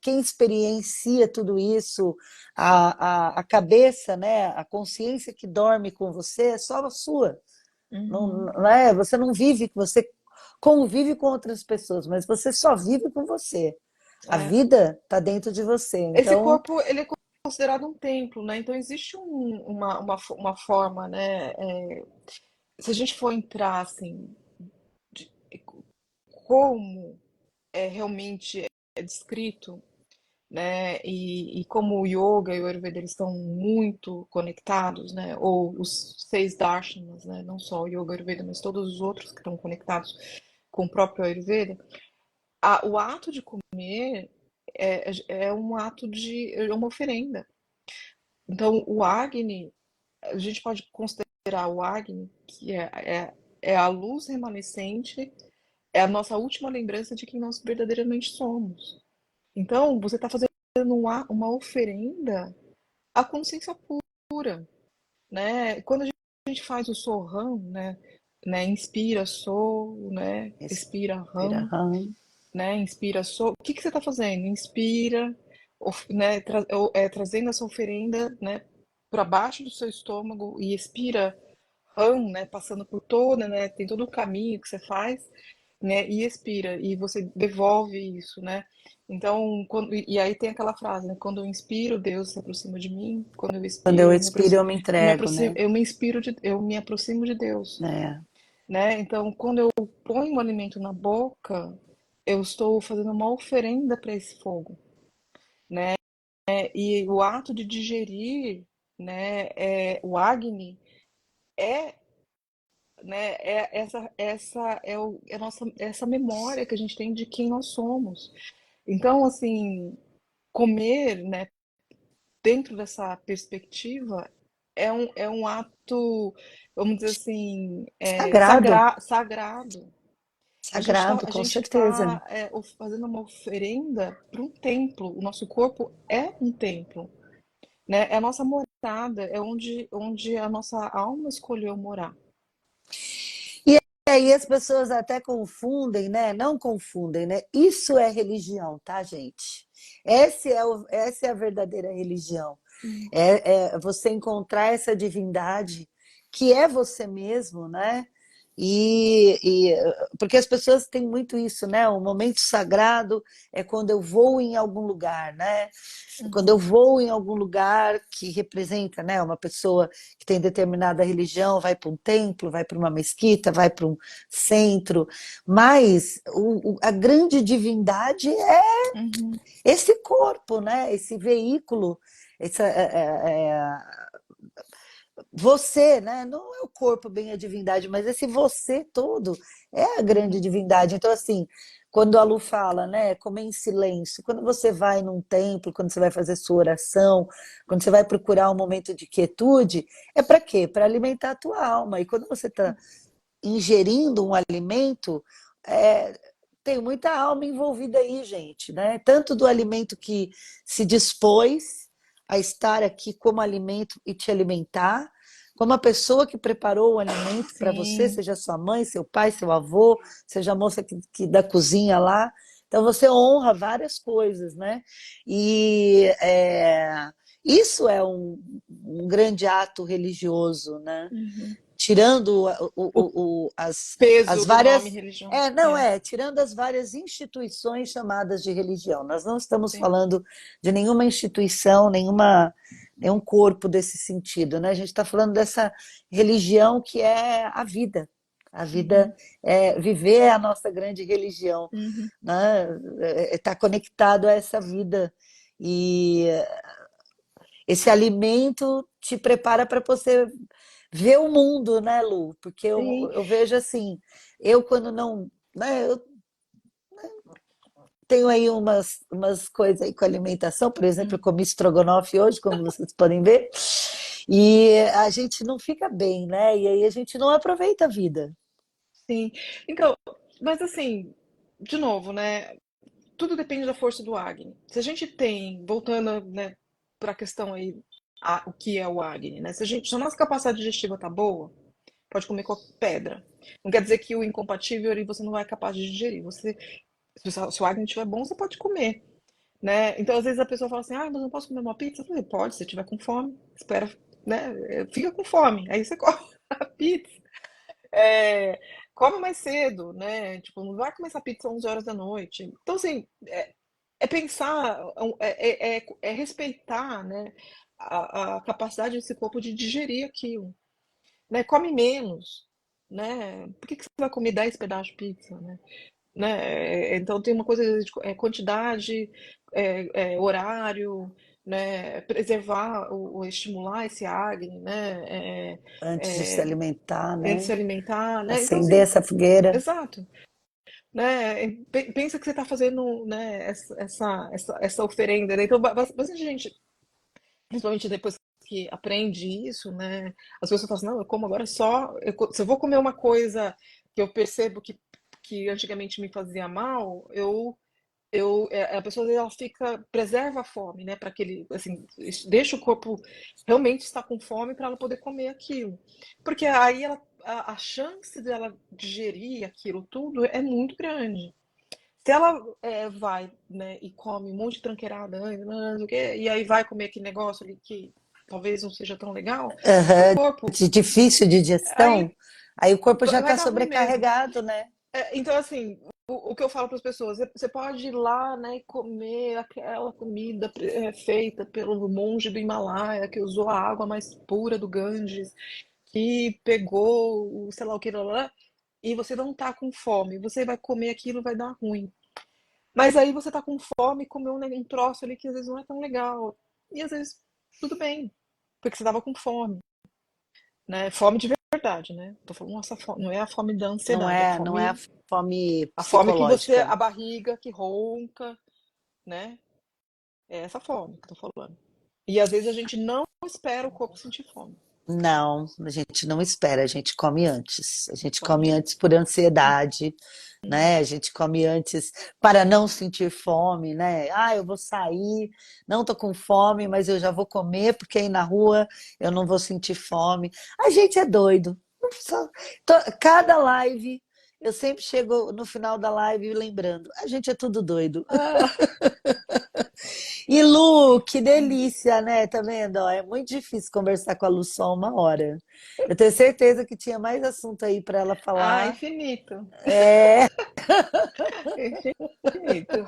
quem experiencia tudo isso, a cabeça, né, a consciência que dorme com você é só a sua. Não, Uhum. não é, você não vive, você convive com outras pessoas, mas você só vive com você. A É. vida está dentro de você. Esse Então, corpo, ele é considerado um templo, né? Então existe uma forma, né? Se a gente for entrar, assim, de como realmente é descrito, né? E como o yoga e o Ayurveda eles estão muito conectados, né? Ou os seis darshanas, né? Não só o yoga e o Ayurveda, mas todos os outros que estão conectados com o próprio Ayurveda. O ato de comer é um ato é uma oferenda. Então, o Agni, a gente pode considerar o Agni, que é a luz remanescente, é a nossa última lembrança de quem nós verdadeiramente somos. Então, você está fazendo uma oferenda à consciência pura, né? Quando a gente faz o Soham, né? Inspira, sou, né? Expira, Ram, respira. né? Inspira, sou. O que que você está fazendo? Inspira, né? Trazendo essa oferenda, né? Para baixo do seu estômago e expira, Ram, né? Passando por toda, né? Tem todo o caminho que você faz, né? E expira e você devolve isso, né? Então, e aí tem aquela frase, né? Quando eu inspiro, Deus se aproxima de mim. Quando eu Quando eu expiro, expiro, eu me entrego, né? eu me aproximo de Deus, É. né? Então, quando eu ponho o alimento na boca, eu estou fazendo uma oferenda para esse fogo, né? E o ato de digerir, né? O Agni é, né? É a nossa essa memória que a gente tem de quem nós somos. Então, assim, comer, né? Dentro dessa perspectiva é um ato, vamos dizer assim, Sagrado, sagrado. sagrado, A com gente certeza. tá fazendo uma oferenda para um templo. O nosso corpo é um templo, né? É a nossa morada, é onde a nossa alma escolheu morar. E aí as pessoas até confundem, né? Não confundem, né? Isso é religião, tá, gente? Essa é a verdadeira religião. Hum. É você encontrar essa divindade que é você mesmo, né? Porque as pessoas têm muito isso, né? O momento sagrado é quando eu vou em algum lugar, né? Quando eu Uhum. vou em algum lugar que representa, né, uma pessoa que tem determinada religião, vai para um templo, vai para uma mesquita, vai para um centro, mas a grande divindade é Uhum. esse corpo, né? Esse veículo, essa, você, né? Não é o corpo bem a divindade, mas esse você todo é a grande Uhum. divindade. Então, assim, quando a Lu fala, né, comer em silêncio, quando você vai num templo, quando você vai fazer sua oração, quando você vai procurar um momento de quietude, é para quê? Para alimentar a tua alma. E quando você está ingerindo um alimento, é, tem muita alma envolvida aí, gente, né? Tanto do alimento que se dispôs a estar aqui como alimento e te alimentar, como a pessoa que preparou o alimento para você, Sim, seja sua mãe, seu pai, seu avô, seja a moça que da cozinha lá. Então você honra várias coisas, né? E isso é um grande ato religioso, né? uhum. Tirando O as peso do nome várias. religião. Não É, é, tirando as várias instituições chamadas de religião. Nós não estamos sim. falando de nenhuma instituição, nenhum corpo desse sentido, né? A gente está falando dessa religião que é a vida. A vida Uhum, é viver é a nossa grande religião, uhum. né? Está conectado a essa vida e esse alimento te prepara para você ver o mundo, né, Lu? Porque Sim. eu vejo assim, eu quando não, né, eu tenho aí umas coisas aí com alimentação, por exemplo, eu Hum, comi estrogonofe hoje, como vocês podem ver, e a gente não fica bem, né? E aí a gente não aproveita a vida. sim. Então, mas assim, de novo, né? Tudo depende da força do Agni. Se a gente tem, voltando, né, para a questão aí, o que é o Agni, né? Se a nossa capacidade digestiva tá boa, pode comer qualquer pedra. Não quer dizer que o incompatível ali você não vai capaz de digerir. Se o Agni estiver bom, você pode comer, né? Então, às vezes a pessoa fala assim, mas eu não posso comer uma pizza. Eu falei, pode, se você tiver com fome, espera, né? Fica com fome, aí você come a pizza. É, come mais cedo, né? Tipo, não vai comer essa pizza às 11 horas da noite. Então, assim, é pensar, é respeitar, né, a capacidade desse corpo de digerir aquilo, né? Come menos, né? Por que que você vai comer 10 pedaços de pizza, né? Então tem uma coisa de quantidade, horário, né? Preservar, estimular esse acne, né? Antes de se É, alimentar, antes de né? se alimentar, né? Então Acender assim, essa fogueira. exato, né? Pensa que você está fazendo, né? Essa oferenda, né? Então bastante gente, principalmente depois que aprende isso, né? As pessoas falam assim, não, eu como agora só, se eu vou comer uma coisa que eu percebo que antigamente me fazia mal, a pessoa às vezes, ela fica, preserva a fome, né? Para aquele, assim, deixa o corpo realmente estar com fome para ela poder comer aquilo. Porque aí a chance dela digerir aquilo tudo é muito grande. Se ela vai, né, e come um monte de tranqueirada, não sei o quê, e aí vai comer aquele negócio ali que talvez não seja tão legal, o Aham, corpo de difícil de digestão, aí aí o corpo já vai está dar ruim mesmo. sobrecarregado, né? Então, assim, o que eu falo para as pessoas, você pode ir lá, né, e comer aquela comida feita pelo monge do Himalaia, que usou a água mais pura do Ganges, que pegou o sei lá o que, lá, lá, lá, e você não tá com fome. Você vai comer aquilo, vai dar ruim. Mas aí você tá com fome e comeu um troço ali que às vezes não é tão legal. E às vezes tudo bem, porque você tava com fome, né? Fome de verdade, né? Tô falando essa fome, não é a fome da ansiedade, é Não é a fome a fome que você, psicológica. a barriga que ronca, né? É essa fome que eu tô falando. E às vezes a gente não espera o corpo sentir fome. Não, a gente não espera, a gente come antes. A gente Come come antes. antes por ansiedade, Uhum. né? A gente come antes para não sentir fome, né? Ah, eu vou sair, não tô com fome, mas eu já vou comer porque aí na rua eu não vou sentir fome. A gente é doido. Só- Cada live, eu sempre chego no final da live lembrando, a gente é tudo doido. Ah, E Lu, que delícia, né? Tá vendo? Ó, é muito difícil conversar com a Lu só uma hora. Eu tenho certeza que tinha mais assunto aí para ela falar. infinito. É, Infinito.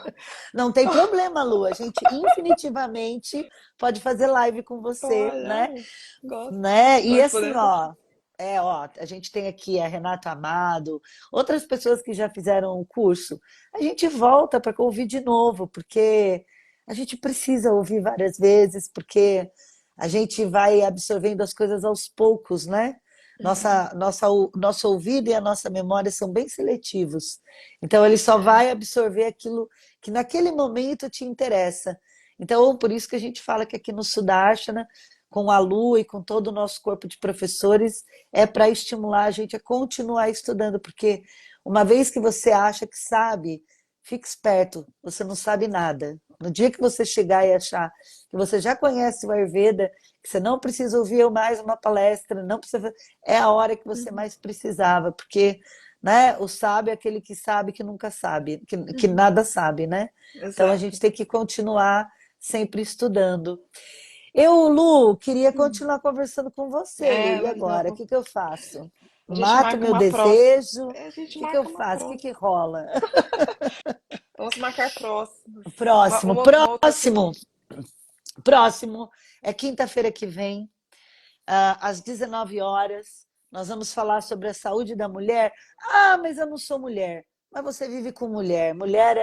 não tem problema, Lu. A gente infinitivamente pode fazer live com você, né? Olha, gosto. Né? E Nós assim, podemos. ó, a gente tem aqui a Renata Amado, outras pessoas que já fizeram o curso. A gente volta para ouvir de novo, porque a gente precisa ouvir várias vezes, porque A gente vai absorvendo as coisas aos poucos, né? Uhum. Nosso ouvido e a nossa memória são bem seletivos. Então, ele só É. vai absorver aquilo que naquele momento te interessa. Então, por isso que a gente fala que aqui no Sudarshana, com a Lu e com todo o nosso corpo de professores, é para estimular a gente a continuar estudando, porque uma vez que você acha que sabe, fique esperto, você não sabe nada. No dia que você chegar e achar que você já conhece o Ayurveda, que você não precisa ouvir mais uma palestra, não precisa, é a hora que você Uhum. mais precisava, porque, né, o sábio é aquele que nunca sabe, que Uhum. nada sabe, né? Então a gente Exato. tem que continuar sempre estudando. Eu, Lu, queria Hum. continuar conversando com você, Lu. E Mas agora? O não. que que eu faço? A gente Mato marca meu uma próxima. desejo? O A gente que que eu marca uma faço? O que que próxima. rola? Vamos marcar próximas. Próximo, Uma outra próximo, semana. próximo. É quinta-feira que vem, às 19 horas. Nós vamos falar sobre a saúde da mulher. Ah, mas eu não sou mulher. Mas você vive com mulher. Mulher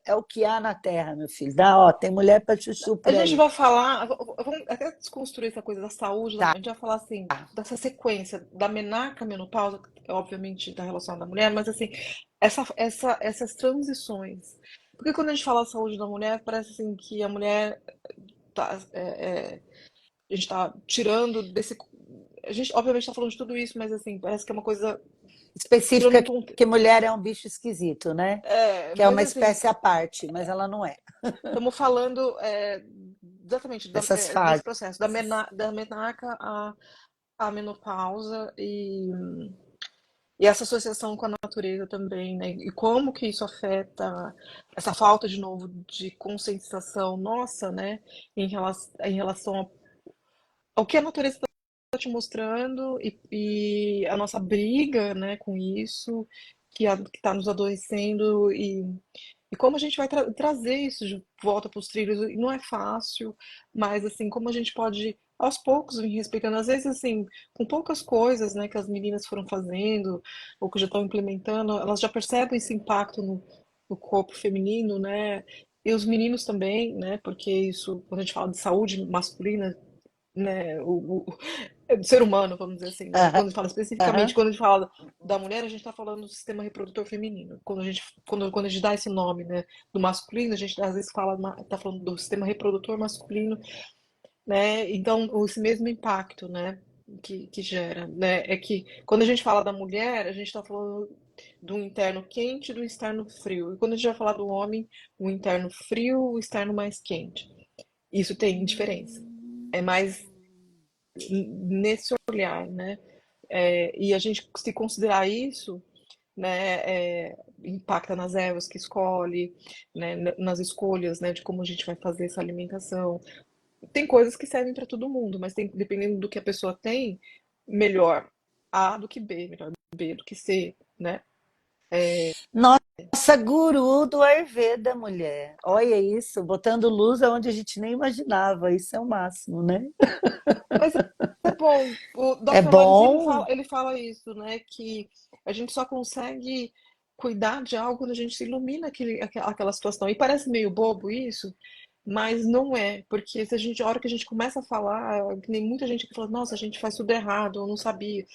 é o que há na Terra, meu filho. Dá, ó, tem mulher para chuchu A por gente aí. vai falar, vamos até desconstruir essa coisa da saúde, Tá. a gente vai falar assim, dessa sequência da menarca, menopausa, que é obviamente da relação da mulher, mas assim, essas transições. Porque quando a gente fala saúde da mulher, parece assim que a mulher tá, a gente tá tirando desse. A gente obviamente está falando de tudo isso, mas assim, parece que é uma coisa tirando um Específica ponto. que mulher é um bicho esquisito, né? É, Que é mas uma assim, espécie à parte, mas ela não é. estamos falando exatamente Dessas desse fases. processo, da menarca a menopausa e essa associação com a natureza também, né? E como que isso afeta essa falta de novo de conscientização nossa, né? Em relação ao que a natureza está te mostrando e a nossa briga, né, com isso, que está nos adoecendo e como a gente vai trazer isso de volta para os trilhos. E não é fácil, mas assim, como a gente pode aos poucos vir respeitando, às vezes assim, com poucas coisas, né, que as meninas foram fazendo ou que já estão implementando, elas já percebem esse impacto no corpo feminino, né? E os meninos também, né? Porque isso, quando a gente fala de saúde masculina, né, do ser humano, vamos dizer assim, né? Aham, Quando a gente fala especificamente, aham. quando a gente fala da mulher, a gente está falando do sistema reprodutor feminino. Quando a gente dá esse nome, né, do masculino, a gente às vezes fala, tá falando do sistema reprodutor masculino, né? Então, esse mesmo impacto, né, que gera, né, é que quando a gente fala da mulher, a gente está falando do interno quente e do externo frio. E quando a gente vai falar do homem, o interno frio, o externo mais quente. Isso tem diferença. É mais nesse olhar, né? E a gente se considerar isso, né, impacta nas ervas que escolhe, né, nas escolhas, né, de como a gente vai fazer essa alimentação. Tem coisas que servem para todo mundo, mas tem, dependendo do que a pessoa tem, melhor A do que B, melhor B do que C, né? Nossa, guru do Ayurveda, mulher. Olha isso, botando luz aonde a gente nem imaginava. Isso é o máximo, né? Mas é bom, o É Dr. Larizzi, bom. ele fala isso, né? Que a gente só consegue cuidar de algo quando a gente se ilumina aquela situação. E parece meio bobo isso, mas não é. Porque se a gente, a hora que a gente começa a falar, que nem muita gente que fala, nossa, a gente faz tudo errado, eu não sabia.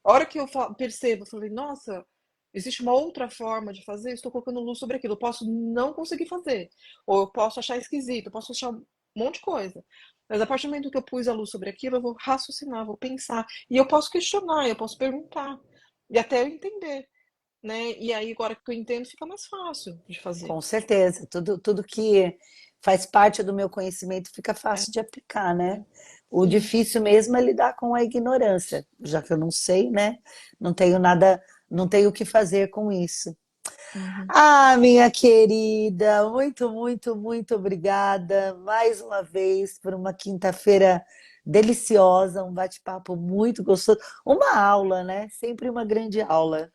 A hora que eu percebo, eu falei, nossa, existe uma outra forma de fazer, estou colocando luz sobre aquilo. Eu posso não conseguir fazer, ou eu posso achar esquisito, eu posso achar um monte de coisa. Mas a partir do momento que eu pus a luz sobre aquilo, eu vou raciocinar, vou pensar. E eu posso questionar, eu posso perguntar. E até eu entender, né? E aí, agora que eu entendo, fica mais fácil de fazer. Com certeza, tudo que faz parte do meu conhecimento fica É, fácil de aplicar, né? é. O Sim. difícil mesmo é lidar com a ignorância, já que eu não sei, né? Não tenho nada, não tenho o que fazer com isso. Uhum. Ah, minha querida, muito, muito, muito obrigada mais uma vez por uma quinta-feira deliciosa, um bate-papo muito gostoso, uma aula, né? Sempre uma grande aula,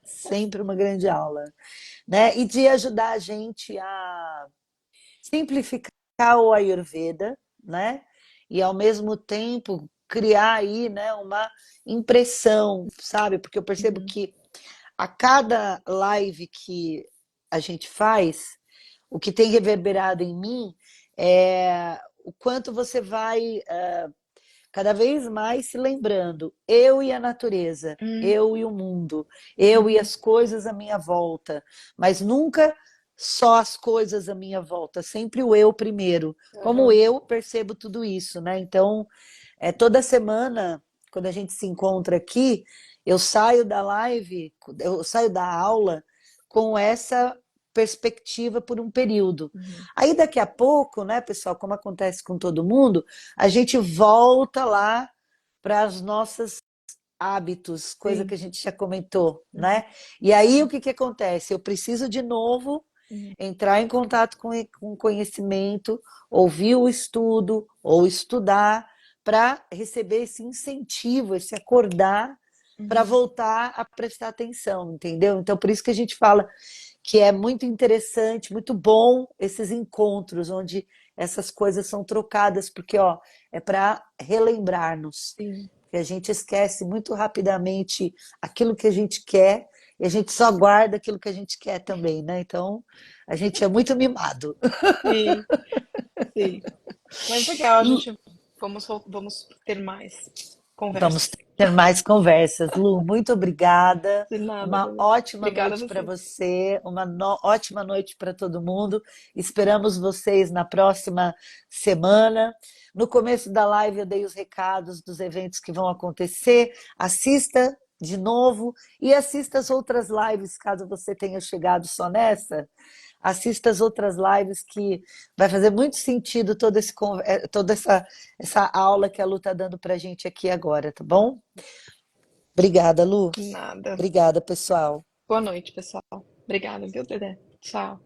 né? E de ajudar a gente a simplificar o Ayurveda, né? E ao mesmo tempo criar aí, né, uma impressão, sabe? Porque eu percebo Uhum. que a cada live que a gente faz, o que tem reverberado em mim é o quanto você vai cada vez mais se lembrando, eu e a natureza, Hum, eu e o mundo, eu e uhum, as coisas à minha volta, mas nunca só as coisas à minha volta, sempre o eu primeiro. Como aham, eu percebo tudo isso, né? Então, toda semana, quando a gente se encontra aqui, eu saio da live, eu saio da aula com essa perspectiva por um período. uhum. Aí daqui a pouco, né, pessoal, como acontece com todo mundo, a gente volta lá para os nossos hábitos, coisa que Sim. a gente já comentou, Uhum, né? E aí o que que acontece? Eu preciso de novo uhum, entrar em contato com conhecimento, ouvir o estudo ou estudar para receber esse incentivo, esse acordar para uhum. voltar a prestar atenção, entendeu? Então, por isso que a gente fala que é muito interessante, muito bom esses encontros onde essas coisas são trocadas, porque ó, é para relembrar-nos, Sim. que a gente esquece muito rapidamente aquilo que a gente quer e a gente só guarda aquilo que a gente quer também, né? Então, a gente é muito mimado. Sim, sim. Mas legal, a gente vamos ter mais Vamos conversas. ter mais conversas. Lu, muito obrigada. De nada, Uma Dani. ótima Obrigada a noite para você. você, uma ótima noite para todo mundo. Esperamos vocês na próxima semana. No começo da live eu dei os recados dos eventos que vão acontecer. Assista de novo e assista as outras lives, caso você tenha chegado só nessa. Assista as outras lives que vai fazer muito sentido toda essa aula que a Lu está dando para a gente aqui agora, tá bom? Obrigada, Lu. Nada. Obrigada, pessoal. Boa noite, pessoal. Obrigada, viu, Dedé? Tchau.